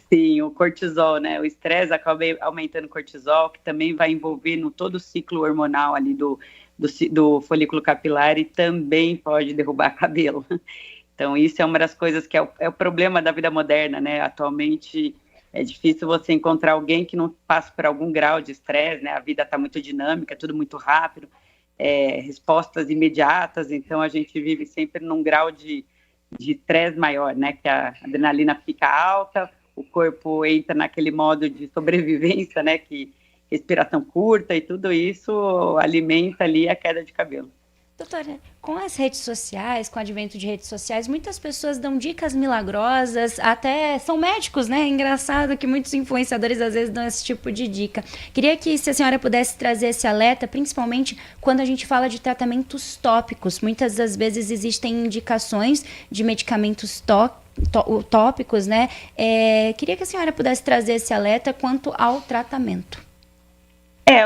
Sim, o cortisol, né? O estresse acaba aumentando o cortisol, que também vai envolver no todo o ciclo hormonal ali do folículo capilar e também pode derrubar cabelo. Então, isso é uma das coisas que é o problema da vida moderna, né? Atualmente, é difícil você encontrar alguém que não passe por algum grau de estresse, né? A vida está muito dinâmica, tudo muito rápido, respostas imediatas, então a gente vive sempre num grau de estresse maior, né? Que a adrenalina fica alta, o corpo entra naquele modo de sobrevivência, né? Que respiração curta e tudo isso alimenta ali a queda de cabelo. Doutora, com as redes sociais, com o advento de redes sociais, muitas pessoas dão dicas milagrosas, até são médicos, né? É engraçado que muitos influenciadores às vezes dão esse tipo de dica. Queria que se a senhora pudesse trazer esse alerta, principalmente quando a gente fala de tratamentos tópicos. Muitas das vezes existem indicações de medicamentos tópicos, né? Queria que a senhora pudesse trazer esse alerta quanto ao tratamento.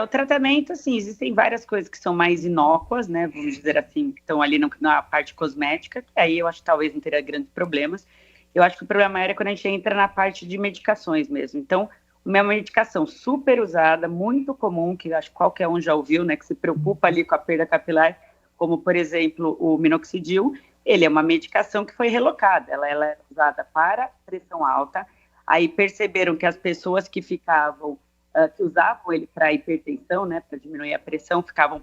O tratamento, assim, existem várias coisas que são mais inócuas, né, vamos dizer assim, que estão ali na parte cosmética, que aí eu acho que talvez não teria grandes problemas. Eu acho que o problema maior é quando a gente entra na parte de medicações mesmo. Então, uma medicação super usada, muito comum, que acho que qualquer um já ouviu, né, que se preocupa ali com a perda capilar, como, por exemplo, o minoxidil, ele é uma medicação que foi relocada, ela é usada para pressão alta, aí perceberam que as pessoas que ficavam que usavam ele para hipertensão, né, para diminuir a pressão, ficavam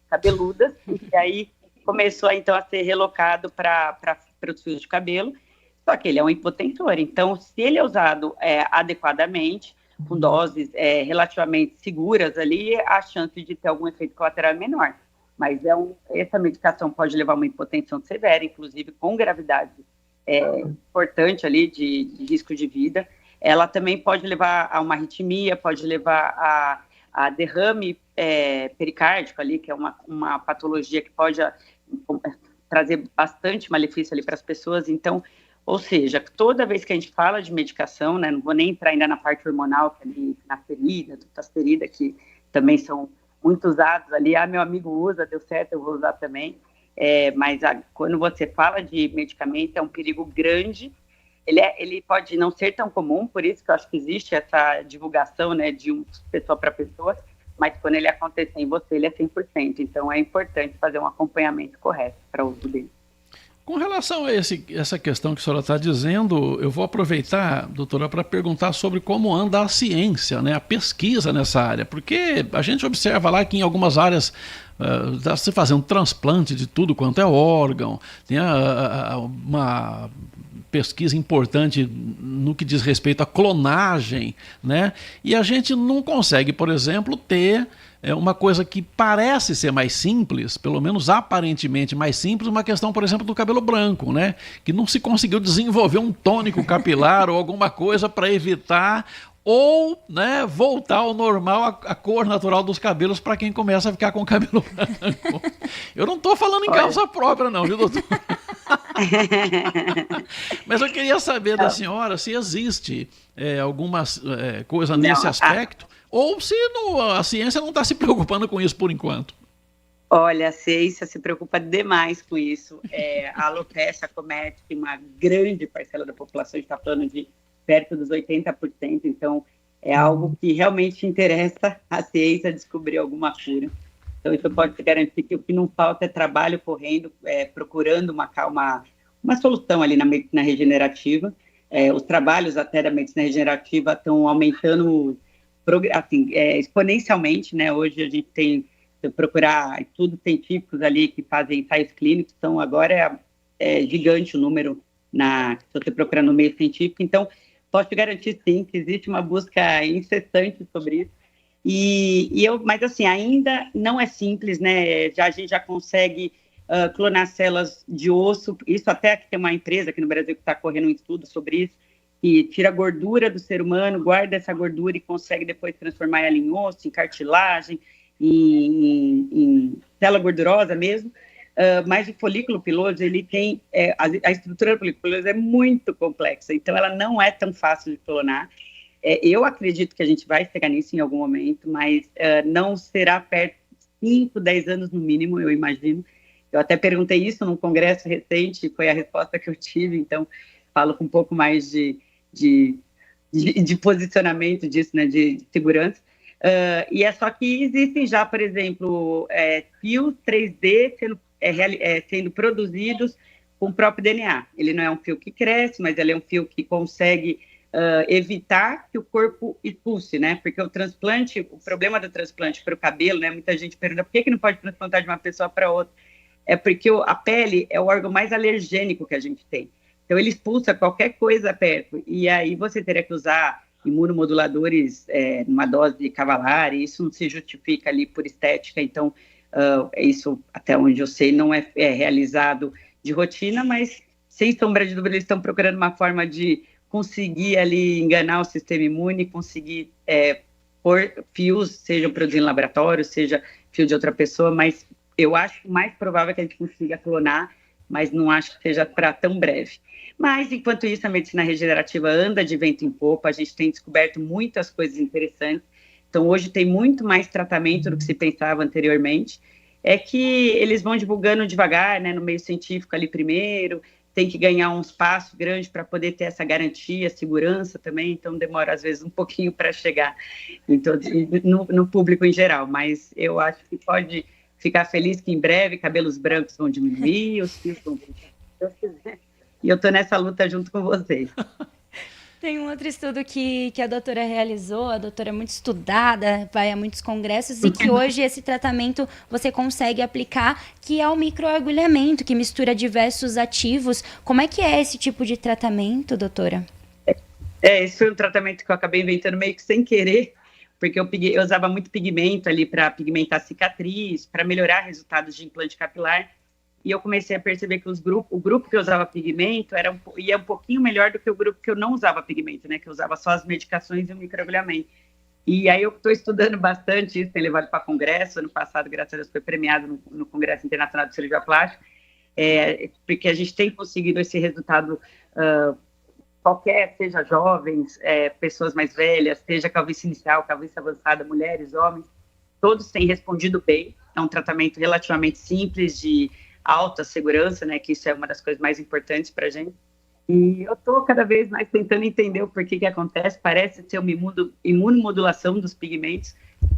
cabeludas, e aí começou então a ser relocado para os fios de cabelo. Só que ele é um hipotensor, então se ele é usado adequadamente, com doses relativamente seguras ali, a chance de ter algum efeito colateral é menor. Mas essa medicação pode levar a uma hipotensão severa, inclusive com gravidade importante ali de risco de vida. Ela também pode levar a uma arritmia, pode levar a derrame pericárdico ali, que é uma patologia que pode trazer bastante malefício ali para as pessoas. Então, ou seja, toda vez que a gente fala de medicação, né, não vou nem entrar ainda na parte hormonal, que é ali, finasterida, dutasterida, que também são muito usados ali. Meu amigo usa, deu certo, eu vou usar também. Mas quando você fala de medicamento, é um perigo grande. Ele pode não ser tão comum, por isso que eu acho que existe essa divulgação, né, de pessoa para pessoa, mas quando ele acontecer em você, ele é 100%. Então, é importante fazer um acompanhamento correto para o uso dele. Com relação a essa questão que a senhora está dizendo, eu vou aproveitar, doutora, para perguntar sobre como anda a ciência, né, a pesquisa nessa área, porque a gente observa lá que em algumas áreas está se fazendo transplante de tudo quanto é órgão, tem uma pesquisa importante no que diz respeito à clonagem, né, e a gente não consegue, por exemplo, ter uma coisa que parece ser mais simples, pelo menos aparentemente mais simples, uma questão, por exemplo, do cabelo branco, né? Que não se conseguiu desenvolver um tônico capilar ou alguma coisa para evitar ou, né, voltar ao normal a cor natural dos cabelos para quem começa a ficar com o cabelo branco. Eu não estou falando em causa própria não, viu, doutor? Mas eu queria saber da senhora se existe alguma coisa nesse aspecto, ou se a ciência não está se preocupando com isso por enquanto. Olha, a ciência se preocupa demais com isso. A alopecia comete uma grande parcela da população, a gente está falando de perto dos 80%, então é algo que realmente interessa a ciência descobrir alguma cura. Então isso pode te garantir que o que não falta é trabalho correndo, procurando uma solução ali na medicina regenerativa. Os trabalhos até da medicina regenerativa estão aumentando assim, exponencialmente, né? Hoje a gente tem, se procurar estudos científicos ali que fazem ensaios clínicos, então agora é gigante o número se você procurar no meio científico. Então, posso te garantir, sim, que existe uma busca incessante sobre isso. Mas, assim, ainda não é simples, né? A gente já consegue clonar células de osso. Isso até que tem uma empresa aqui no Brasil que está correndo um estudo sobre isso, que tira a gordura do ser humano, guarda essa gordura e consegue depois transformar ela em osso, em cartilagem, em célula gordurosa mesmo. Mas o folículo piloso, ele tem... a estrutura do folículo piloso é muito complexa, então ela não é tão fácil de clonar. Eu acredito que a gente vai chegar nisso em algum momento, mas não será perto de 5, 10 anos no mínimo, eu imagino. Eu até perguntei isso num congresso recente, foi a resposta que eu tive, então falo com um pouco mais de posicionamento disso, né, de segurança. E é só que existem já, por exemplo, fios 3D sendo produzidos com o próprio DNA. Ele não é um fio que cresce, mas ele é um fio que consegue evitar que o corpo expulse, né? Porque o problema do transplante para o cabelo, né? Muita gente pergunta por que não pode transplantar de uma pessoa para outra. É porque a pele é o órgão mais alergênico que a gente tem. Então, ele expulsa qualquer coisa perto. E aí você teria que usar imunomoduladores numa dose cavalar, e isso não se justifica ali por estética. Então, isso, até onde eu sei, não é realizado de rotina, mas, sem sombra de dúvida, eles estão procurando uma forma de conseguir ali enganar o sistema imune, conseguir pôr fios, seja produzido em laboratório, seja fio de outra pessoa, mas eu acho mais provável que a gente consiga clonar, mas não acho que seja para tão breve. Mas, enquanto isso, a medicina regenerativa anda de vento em popa, a gente tem descoberto muitas coisas interessantes. Então, hoje tem muito mais tratamento do que se pensava anteriormente. É que eles vão divulgando devagar, né, no meio científico ali primeiro, tem que ganhar um espaço grande para poder ter essa garantia, segurança também, então demora, às vezes, um pouquinho para chegar no público em geral. Mas eu acho que pode ficar feliz que, em breve, cabelos brancos vão diminuir, os fios vão... E eu estou nessa luta junto com vocês. Tem um outro estudo que a doutora realizou, a doutora é muito estudada, vai a muitos congressos, e que hoje esse tratamento você consegue aplicar, que é o microagulhamento, que mistura diversos ativos. Como é que é esse tipo de tratamento, doutora? Esse foi um tratamento que eu acabei inventando meio que sem querer, porque eu usava muito pigmento ali para pigmentar cicatriz, para melhorar resultados de implante capilar. E eu comecei a perceber que o grupo que eu usava pigmento ia um pouquinho melhor do que o grupo que eu não usava pigmento, né? Que eu usava só as medicações e o microagulhamento. E aí eu estou estudando bastante isso, tenho levado para congresso. Ano passado, graças a Deus, foi premiado no Congresso Internacional de Cirurgia Plástica, porque a gente tem conseguido esse resultado, qualquer, seja jovens, pessoas mais velhas, seja calvície inicial, calvície avançada, mulheres, homens, todos têm respondido bem. É um tratamento relativamente simples, de alta segurança, né, que isso é uma das coisas mais importantes para a gente. E eu estou cada vez mais tentando entender o porquê que acontece. Parece ser uma imunomodulação dos pigmentos,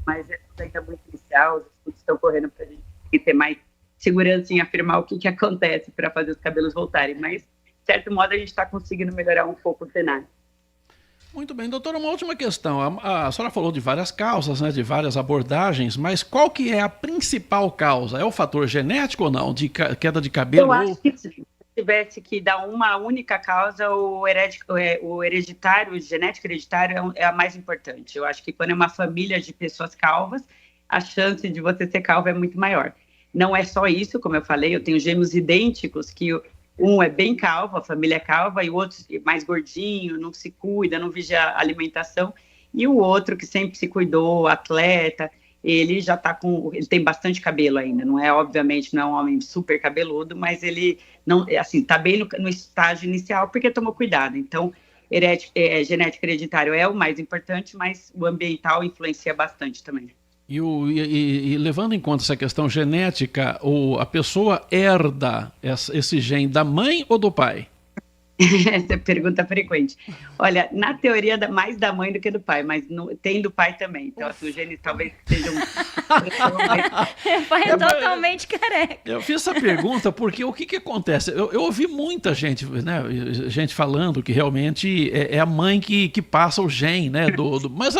mas é ainda muito inicial. Os estudos estão correndo para a gente ter mais segurança em afirmar o que acontece para fazer os cabelos voltarem. Mas, de certo modo, a gente está conseguindo melhorar um pouco o cenário. Muito bem, doutora, uma última questão. A senhora falou de várias causas, né, de várias abordagens, mas qual que é a principal causa? É o fator genético ou não, de queda de cabelo? Eu acho que se tivesse que dar uma única causa, o hereditário, o genético hereditário é a mais importante. Eu acho que quando é uma família de pessoas calvas, a chance de você ser calvo é muito maior. Não é só isso, como eu falei, eu tenho gêmeos idênticos que um é bem calvo, a família é calva, e o outro é mais gordinho, não se cuida, não vigia a alimentação. E o outro, que sempre se cuidou, atleta, ele já tá ele tem bastante cabelo ainda. Não é, obviamente, não é um homem super cabeludo, mas ele não, assim, tá bem no estágio inicial porque tomou cuidado. Então, genético hereditário é o mais importante, mas o ambiental influencia bastante também. E levando em conta essa questão genética, a pessoa herda esse gene da mãe ou do pai? Essa é pergunta frequente. Olha, na teoria, mais da mãe do que do pai, mas tem do pai também. Então, os genes talvez sejam... O pai é totalmente careca. Eu fiz essa pergunta porque o que acontece? Eu ouvi muita gente, né, gente falando que realmente é a mãe que passa o gene, né? Mas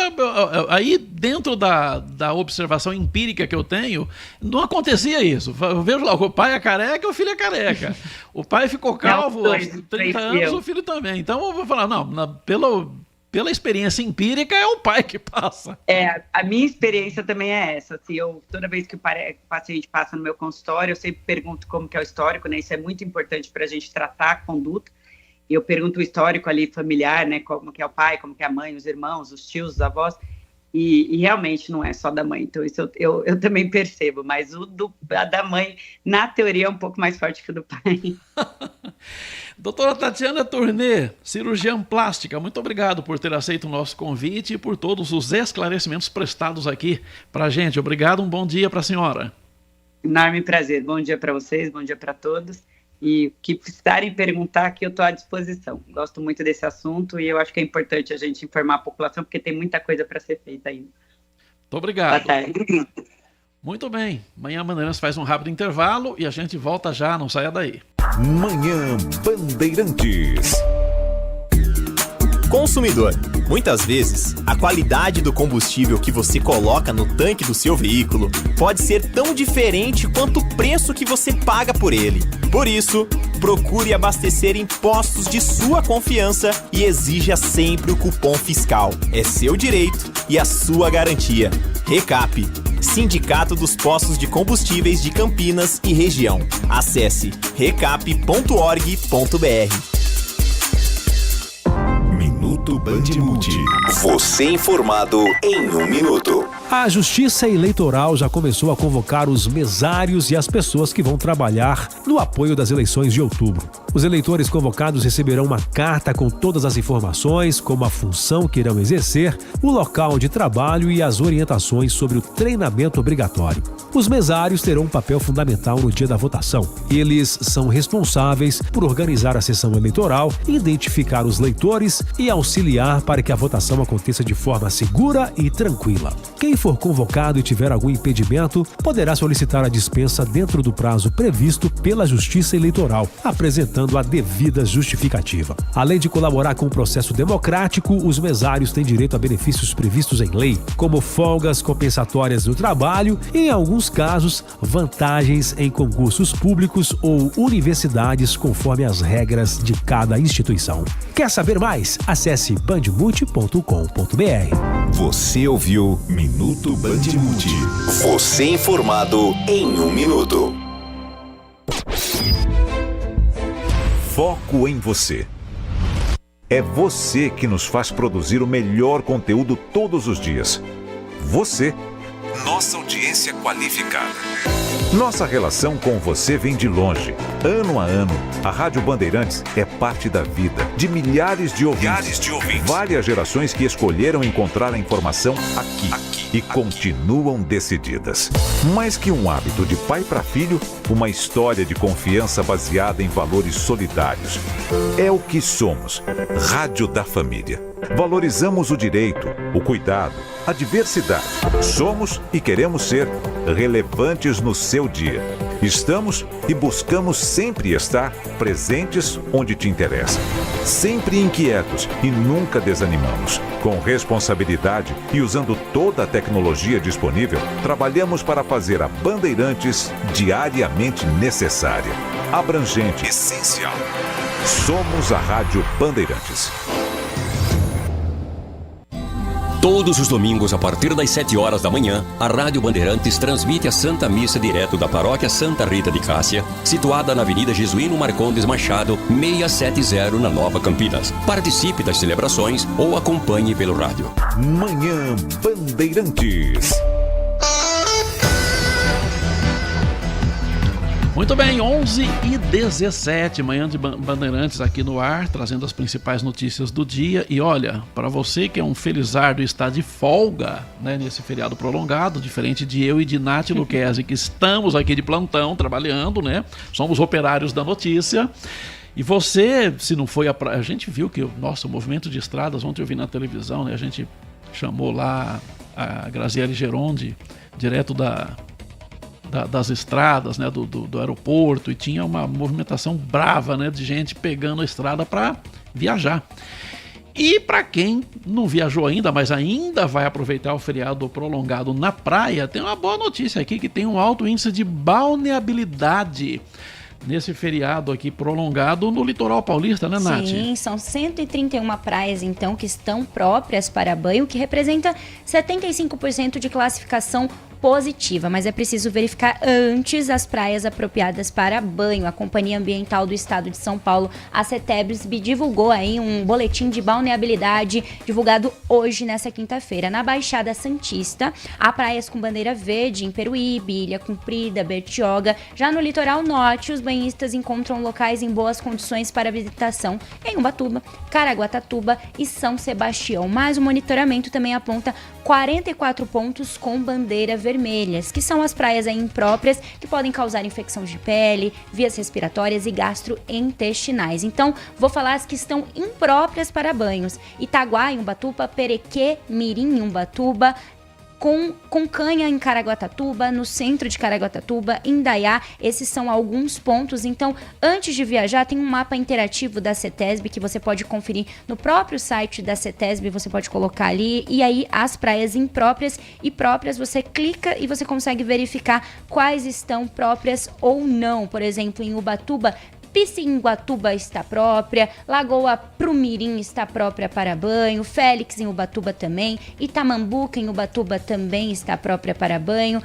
aí, dentro da observação empírica que eu tenho, não acontecia isso. Eu vejo lá, o pai é careca e o filho é careca. O pai ficou calvo aos 30 anos, o filho também. Então eu vou falar, pela experiência empírica, é o pai que passa. A minha experiência também é essa. Assim, toda vez que o paciente passa no meu consultório, eu sempre pergunto como que é o histórico, né? Isso é muito importante para a gente tratar a conduta. E eu pergunto o histórico ali familiar, né? Como que é o pai, como que é a mãe, os irmãos, os tios, os avós. E realmente não é só da mãe. Então isso eu também percebo. Mas a da mãe, na teoria, é um pouco mais forte que o do pai. Doutora Tatiana Tourné, cirurgiã plástica, muito obrigado por ter aceito o nosso convite e por todos os esclarecimentos prestados aqui para a gente. Obrigado, um bom dia para a senhora. Enorme prazer. Bom dia para vocês, bom dia para todos. E o que precisarem perguntar, que eu estou à disposição. Gosto muito desse assunto e eu acho que é importante a gente informar a população, porque tem muita coisa para ser feita ainda. Muito obrigado. Boa tarde. Muito bem. Amanhã Bandeirantes faz um rápido intervalo e a gente volta já, não saia daí. Manhã Bandeirantes. Consumidor, muitas vezes, a qualidade do combustível que você coloca no tanque do seu veículo pode ser tão diferente quanto o preço que você paga por ele. Por isso, procure abastecer em postos de sua confiança e exija sempre o cupom fiscal. É seu direito e a sua garantia. Recap, Sindicato dos Postos de Combustíveis de Campinas e Região. Acesse recap.org.br. Minuto Bandmulti. Você informado em 1 minuto. A Justiça Eleitoral já começou a convocar os mesários e as pessoas que vão trabalhar no apoio das eleições de outubro. Os eleitores convocados receberão uma carta com todas as informações, como a função que irão exercer, o local de trabalho e as orientações sobre o treinamento obrigatório. Os mesários terão um papel fundamental no dia da votação. Eles são responsáveis por organizar a sessão eleitoral, identificar os leitores e auxiliar auxiliar para que a votação aconteça de forma segura e tranquila. Quem for convocado e tiver algum impedimento, poderá solicitar a dispensa dentro do prazo previsto pela Justiça Eleitoral, apresentando a devida justificativa. Além de colaborar com o processo democrático, os mesários têm direito a benefícios previstos em lei, como folgas compensatórias no trabalho e, em alguns casos, vantagens em concursos públicos ou universidades conforme as regras de cada instituição. Quer saber mais? Acesse bandmulti.com.br. Você ouviu Minuto Bandmulti. Você informado em 1 minuto. Foco em você. É você que nos faz produzir o melhor conteúdo todos os dias. Você, nossa audiência qualificada. Nossa relação com você vem de longe. Ano a ano, a Rádio Bandeirantes é parte da vida de milhares de ouvintes. Várias gerações que escolheram encontrar a informação aqui e continuam decididas. Mais que um hábito de pai para filho, uma história de confiança baseada em valores solidários. É o que somos. Rádio da Família. Valorizamos o direito, o cuidado, a diversidade. Somos e queremos ser relevantes no seu dia. Estamos e buscamos sempre estar presentes onde te interessa. Sempre inquietos e nunca desanimamos. Com responsabilidade e usando toda a tecnologia disponível, trabalhamos para fazer a Bandeirantes diariamente necessária, abrangente, essencial. Somos a Rádio Bandeirantes. Todos os domingos, a partir das 7 horas da manhã, a Rádio Bandeirantes transmite a Santa Missa direto da Paróquia Santa Rita de Cássia, situada na Avenida Jesuíno Marcondes Machado, 670, na Nova Campinas. Participe das celebrações ou acompanhe pelo rádio. Manhã Bandeirantes. Muito bem, 11h17, manhã de Bandeirantes aqui no ar, trazendo as principais notícias do dia. E olha, para você que é um felizardo e está de folga, né, nesse feriado prolongado, diferente de eu e de Nath Luquezzi, que estamos aqui de plantão, trabalhando, né? Somos operários da notícia. E você, se não foi a gente viu que o movimento de estradas, ontem eu vi na televisão, né? A gente chamou lá a Graziele Gerondi, direto das estradas, né, do aeroporto, e tinha uma movimentação brava, né, de gente pegando a estrada para viajar. E para quem não viajou ainda, mas ainda vai aproveitar o feriado prolongado na praia, tem uma boa notícia aqui, que tem um alto índice de balneabilidade nesse feriado aqui prolongado no litoral paulista, né, Nath? Sim, são 131 praias, então, que estão próprias para banho, que representa 75% de classificação positiva, mas é preciso verificar antes as praias apropriadas para banho. A Companhia Ambiental do Estado de São Paulo, a CETEBSB, divulgou aí um boletim de balneabilidade divulgado hoje, nessa quinta-feira. Na Baixada Santista, há praias com bandeira verde em Peruíbe, Ilha Comprida, Bertioga. Já no litoral norte, os banhistas encontram locais em boas condições para visitação em Ubatuba, Caraguatatuba e São Sebastião. Mas o monitoramento também aponta 44 pontos com bandeira vermelhas, que são as praias impróprias que podem causar infecção de pele, vias respiratórias e gastrointestinais. Então, vou falar as que estão impróprias para banhos: Itaguá, em Ubatuba, Perequê, Mirim, em Ubatuba, Concanha, em Caraguatatuba, no centro de Caraguatatuba, Indaiá. Esses são alguns pontos. Então, antes de viajar, tem um mapa interativo da CETESB que você pode conferir no próprio site da CETESB. Você pode colocar ali, e aí as praias impróprias e próprias, você clica e você consegue verificar quais estão próprias ou não. Por exemplo, em Ubatuba, Piscinguatuba está própria, Lagoa Prumirim está própria para banho, Félix em Ubatuba também, Itamambuca em Ubatuba também está própria para banho,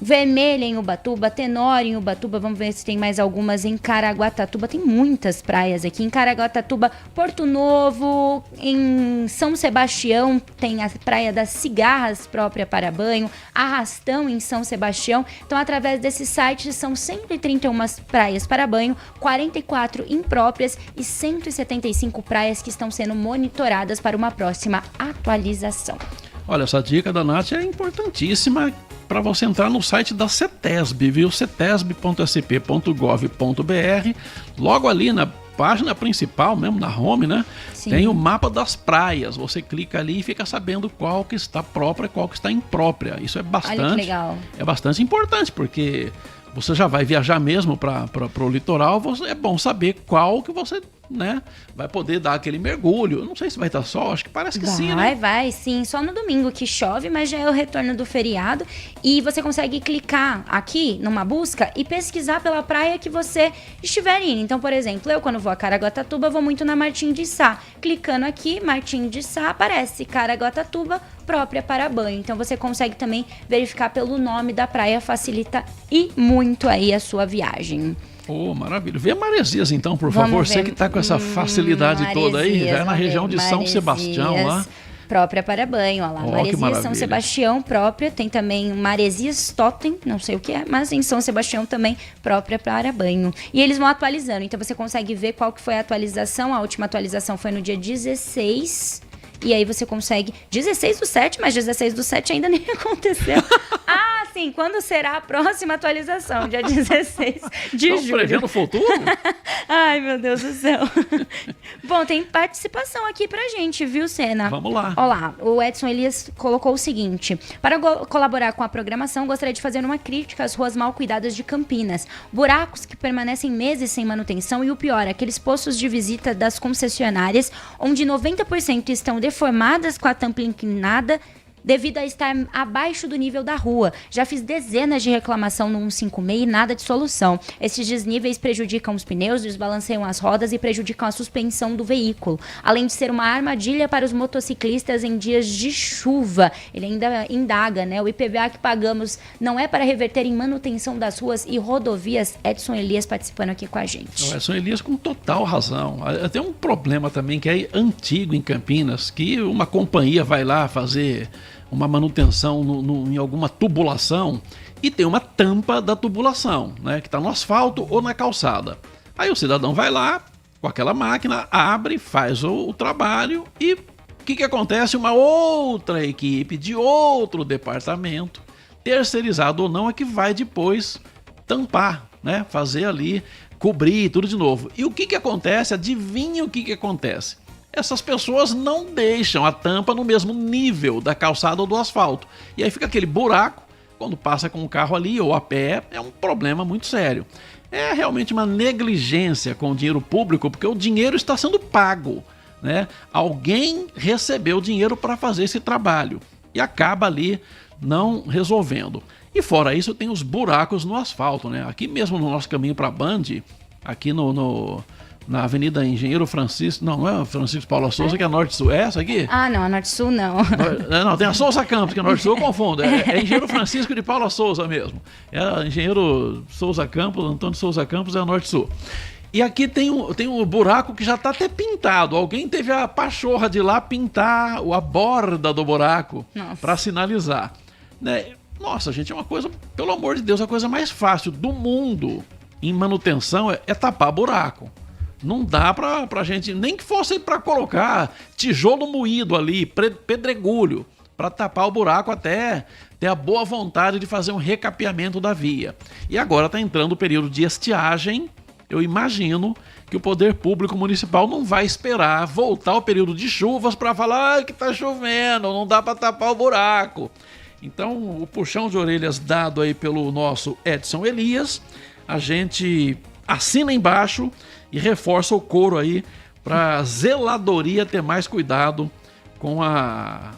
Vermelha em Ubatuba, Tenório em Ubatuba, vamos ver se tem mais algumas em Caraguatatuba, tem muitas praias aqui. Em Caraguatatuba, Porto Novo, em São Sebastião tem a Praia das Cigarras própria para banho, Arrastão em São Sebastião. Então, através desses sites, são 131 praias para banho, 44 impróprias e 175 praias que estão sendo monitoradas para uma próxima atualização. Olha, essa dica da Nath é importantíssima para você entrar no site da CETESB, viu? cetesb.sp.gov.br. Logo ali na página principal mesmo, na home, né? Sim. Tem o mapa das praias. Você clica ali e fica sabendo qual que está própria e qual que está imprópria. Isso é bastante, Olha que legal. É bastante importante, porque você já vai viajar mesmo para o litoral, é bom saber qual que você, né, vai poder dar aquele mergulho. Eu não sei se vai estar sol, acho que parece que sim, né? Vai, sim. Só no domingo que chove, mas já é o retorno do feriado. E você consegue clicar aqui numa busca e pesquisar pela praia que você estiver indo. Então, por exemplo, eu quando vou a Caraguatatuba, vou muito na Martim de Sá. Clicando aqui, Martim de Sá, aparece Caraguatatuba, própria para banho. Então, você consegue também verificar pelo nome da praia, facilita e muito aí a sua viagem. Oh, maravilha. Vê Maresias então, por favor. Você que está com essa facilidade toda aí, já é na região de São Sebastião lá. Própria para banho, olha lá. Oh, Maresias São Sebastião própria, tem também Maresias Totem, não sei o que é, mas em São Sebastião também própria para banho. E eles vão atualizando, então você consegue ver qual que foi a atualização. A última atualização foi no dia 16. E aí você consegue... 16/7, mas 16/7 ainda nem aconteceu. Ah, sim, quando será a próxima atualização? Dia 16 de julho. Estão prevendo o futuro? Ai, meu Deus do céu. Bom, tem participação aqui pra gente, viu, Sena? Vamos lá. Olá, o Edson Elias colocou o seguinte: para colaborar com a programação, gostaria de fazer uma crítica às ruas mal cuidadas de Campinas. Buracos que permanecem meses sem manutenção e o pior, aqueles postos de visita das concessionárias, onde 90% estão deformadas com a tampa inclinada devido a estar abaixo do nível da rua. Já fiz dezenas de reclamação no 156 e nada de solução. Esses desníveis prejudicam os pneus, desbalanceiam as rodas e prejudicam a suspensão do veículo. Além de ser uma armadilha para os motociclistas em dias de chuva. Ele ainda indaga, né? O IPVA que pagamos não é para reverter em manutenção das ruas e rodovias. Edson Elias participando aqui com a gente. O Edson Elias com total razão. Tem um problema também que é antigo em Campinas, que uma companhia vai lá fazer uma manutenção em alguma tubulação e tem uma tampa da tubulação, né, que está no asfalto ou na calçada. Aí o cidadão vai lá com aquela máquina, abre, faz o trabalho e o que acontece? Uma outra equipe de outro departamento, terceirizado ou não, é que vai depois tampar, né, fazer ali, cobrir tudo de novo. E o que acontece? Adivinha o que acontece? Essas pessoas não deixam a tampa no mesmo nível da calçada ou do asfalto. E aí fica aquele buraco, quando passa com o carro ali ou a pé, é um problema muito sério. É realmente uma negligência com o dinheiro público, porque o dinheiro está sendo pago, né? Alguém recebeu dinheiro para fazer esse trabalho e acaba ali não resolvendo. E fora isso, tem os buracos no asfalto, né? Aqui mesmo no nosso caminho para a Band, aqui na Avenida Engenheiro Francisco... Não é Francisco Paula Souza, que é Norte-Sul. É essa aqui? Ah, não, a Norte-Sul não. Não, tem a Souza Campos, que é Norte-Sul, eu confundo. É Engenheiro Francisco de Paula Souza mesmo. É Engenheiro Souza Campos, Antônio Souza Campos é a Norte-Sul. E aqui tem um buraco que já está até pintado. Alguém teve a pachorra de ir lá pintar a borda do buraco para sinalizar. Né? Nossa, gente, é uma coisa, pelo amor de Deus, a coisa mais fácil do mundo em manutenção é tapar buraco. Não dá pra gente, nem que fosse para colocar tijolo moído ali, pedregulho, para tapar o buraco até ter a boa vontade de fazer um recapeamento da via. E agora está entrando o período de estiagem. Eu imagino que o poder público municipal não vai esperar voltar o período de chuvas para falar que está chovendo, não dá para tapar o buraco. Então, o puxão de orelhas dado aí pelo nosso Edson Elias, a gente assina embaixo e reforça o coro aí para a zeladoria ter mais cuidado com a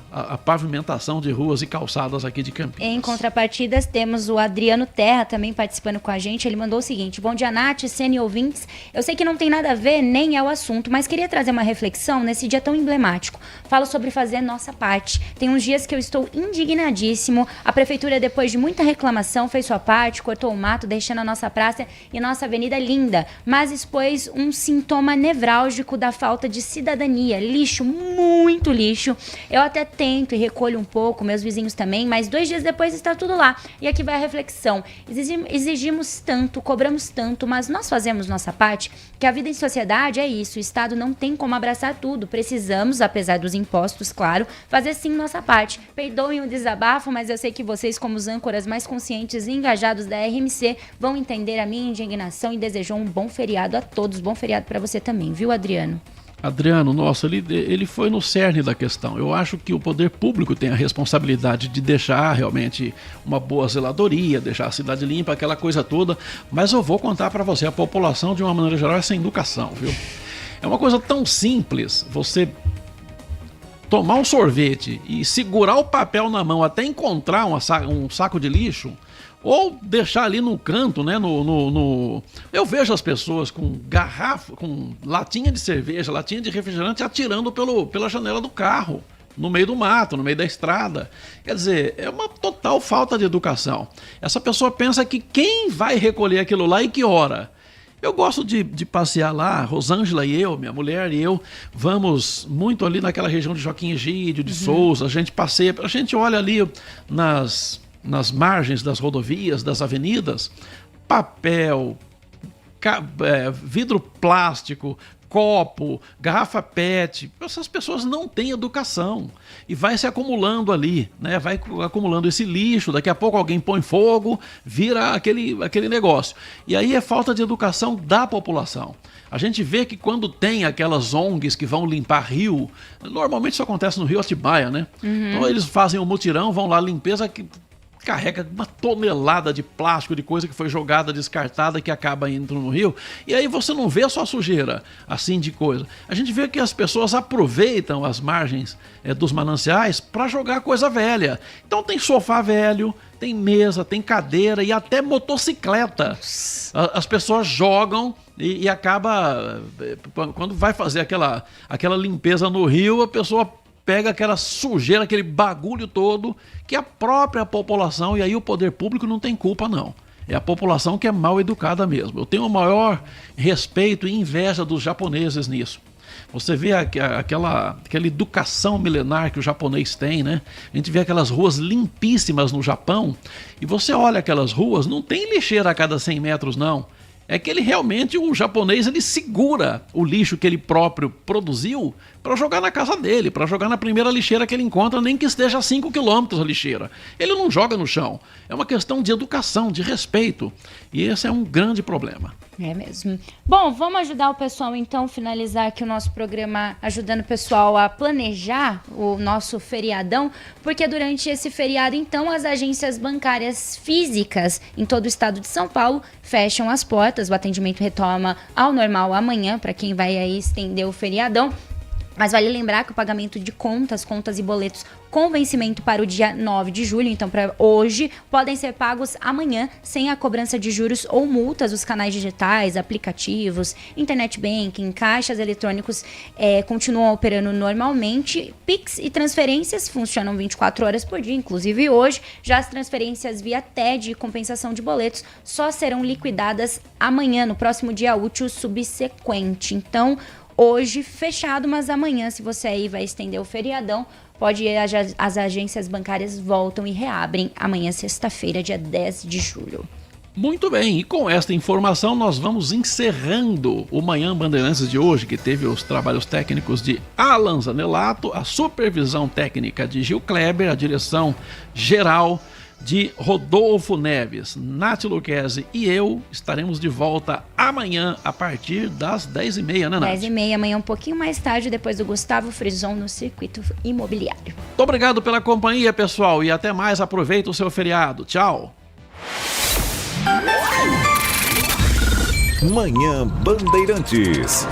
pavimentação de ruas e calçadas aqui de Campinas. Em contrapartidas, temos o Adriano Terra também participando com a gente. Ele mandou o seguinte: bom dia, Nath, Sene e ouvintes. Eu sei que não tem nada a ver, nem é o assunto, mas queria trazer uma reflexão nesse dia tão emblemático. Falo sobre fazer nossa parte. Tem uns dias que eu estou indignadíssimo. A prefeitura, depois de muita reclamação, fez sua parte, cortou o mato, deixando a nossa praça e nossa avenida linda, mas expôs um sintoma nevrálgico da falta de cidadania. Lixo, muito lixo. lixo. Eu até tento e recolho um pouco, meus vizinhos também, mas 2 dias depois está tudo lá. E aqui vai a reflexão. Exigimos tanto, cobramos tanto, mas nós fazemos nossa parte, que a vida em sociedade é isso. O Estado não tem como abraçar tudo. Precisamos, apesar dos impostos, claro, fazer sim nossa parte. Perdoem o desabafo, mas eu sei que vocês, como os âncoras mais conscientes e engajados da RMC, vão entender a minha indignação e desejam um bom feriado a todos. Bom feriado para você também, viu, Adriano? Adriano, nossa, ele foi no cerne da questão. Eu acho que o poder público tem a responsabilidade de deixar realmente uma boa zeladoria, deixar a cidade limpa, aquela coisa toda, mas eu vou contar para você, a população de uma maneira geral é sem educação, viu? É uma coisa tão simples, você tomar um sorvete e segurar o papel na mão até encontrar um saco de lixo, ou deixar ali no canto, né? Eu vejo as pessoas com garrafa, com latinha de cerveja, latinha de refrigerante atirando pela janela do carro, no meio do mato, no meio da estrada. Quer dizer, é uma total falta de educação. Essa pessoa pensa que quem vai recolher aquilo lá e que hora? Eu gosto de passear lá, Rosângela e eu, minha mulher e eu, vamos muito ali naquela região de Joaquim Egídio, de Souza, a gente passeia, a gente olha ali nas margens das rodovias, das avenidas, papel, vidro plástico, copo, garrafa PET. Essas pessoas não têm educação e vai se acumulando ali, né? Vai acumulando esse lixo, daqui a pouco alguém põe fogo, vira aquele negócio. E aí é falta de educação da população. A gente vê que quando tem aquelas ONGs que vão limpar rio, normalmente isso acontece no Rio Atibaia, né? Então eles fazem um mutirão, vão lá, limpeza, que carrega uma tonelada de plástico, de coisa que foi jogada, descartada, que acaba indo no rio. E aí você não vê só sujeira, assim, de coisa. A gente vê que as pessoas aproveitam as margens dos mananciais para jogar coisa velha. Então tem sofá velho, tem mesa, tem cadeira e até motocicleta. As pessoas jogam e acaba... Quando vai fazer aquela limpeza no rio, a pessoa pega aquela sujeira, aquele bagulho todo, que a própria população, e aí o poder público não tem culpa não. É a população que é mal educada mesmo. Eu tenho o maior respeito e inveja dos japoneses nisso. Você vê aquela educação milenar que o japonês tem, né? A gente vê aquelas ruas limpíssimas no Japão, e você olha aquelas ruas, não tem lixeira a cada 100 metros não. É que o japonês, ele segura o lixo que ele próprio produziu para jogar na casa dele, para jogar na primeira lixeira que ele encontra, nem que esteja a 5 quilômetros a lixeira. Ele não joga no chão. É uma questão de educação, de respeito. E esse é um grande problema. É mesmo. Bom, vamos ajudar o pessoal, então, finalizar aqui o nosso programa, ajudando o pessoal a planejar o nosso feriadão, porque durante esse feriado, então, as agências bancárias físicas em todo o estado de São Paulo fecham as portas. O atendimento retoma ao normal amanhã, para quem vai aí estender o feriadão. Mas vale lembrar que o pagamento de contas e boletos com vencimento para o dia 9 de julho, então para hoje, podem ser pagos amanhã sem a cobrança de juros ou multas. Os canais digitais, aplicativos, internet banking, caixas eletrônicos continuam operando normalmente. Pix e transferências funcionam 24 horas por dia, inclusive hoje. Já as transferências via TED e compensação de boletos só serão liquidadas amanhã, no próximo dia útil subsequente. Então, hoje fechado, mas amanhã, se você aí vai estender o feriadão, pode ir, as agências bancárias voltam e reabrem amanhã, sexta-feira, dia 10 de julho. Muito bem, e com esta informação nós vamos encerrando o Manhã Bandeirantes de hoje, que teve os trabalhos técnicos de Alan Zanelato, a supervisão técnica de Gil Kleber, a direção geral de Rodolfo Neves. Nath Luquezzi e eu estaremos de volta amanhã a partir das 10h30, né, Nath? 10h30, amanhã um pouquinho mais tarde, depois do Gustavo Frison no Circuito Imobiliário. Muito obrigado pela companhia, pessoal, e até mais. Aproveita o seu feriado. Tchau. Manhã Bandeirantes.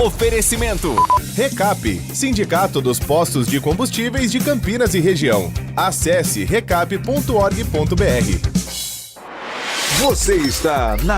Oferecimento. Recap, Sindicato dos Postos de Combustíveis de Campinas e Região. Acesse recap.org.br. Você está na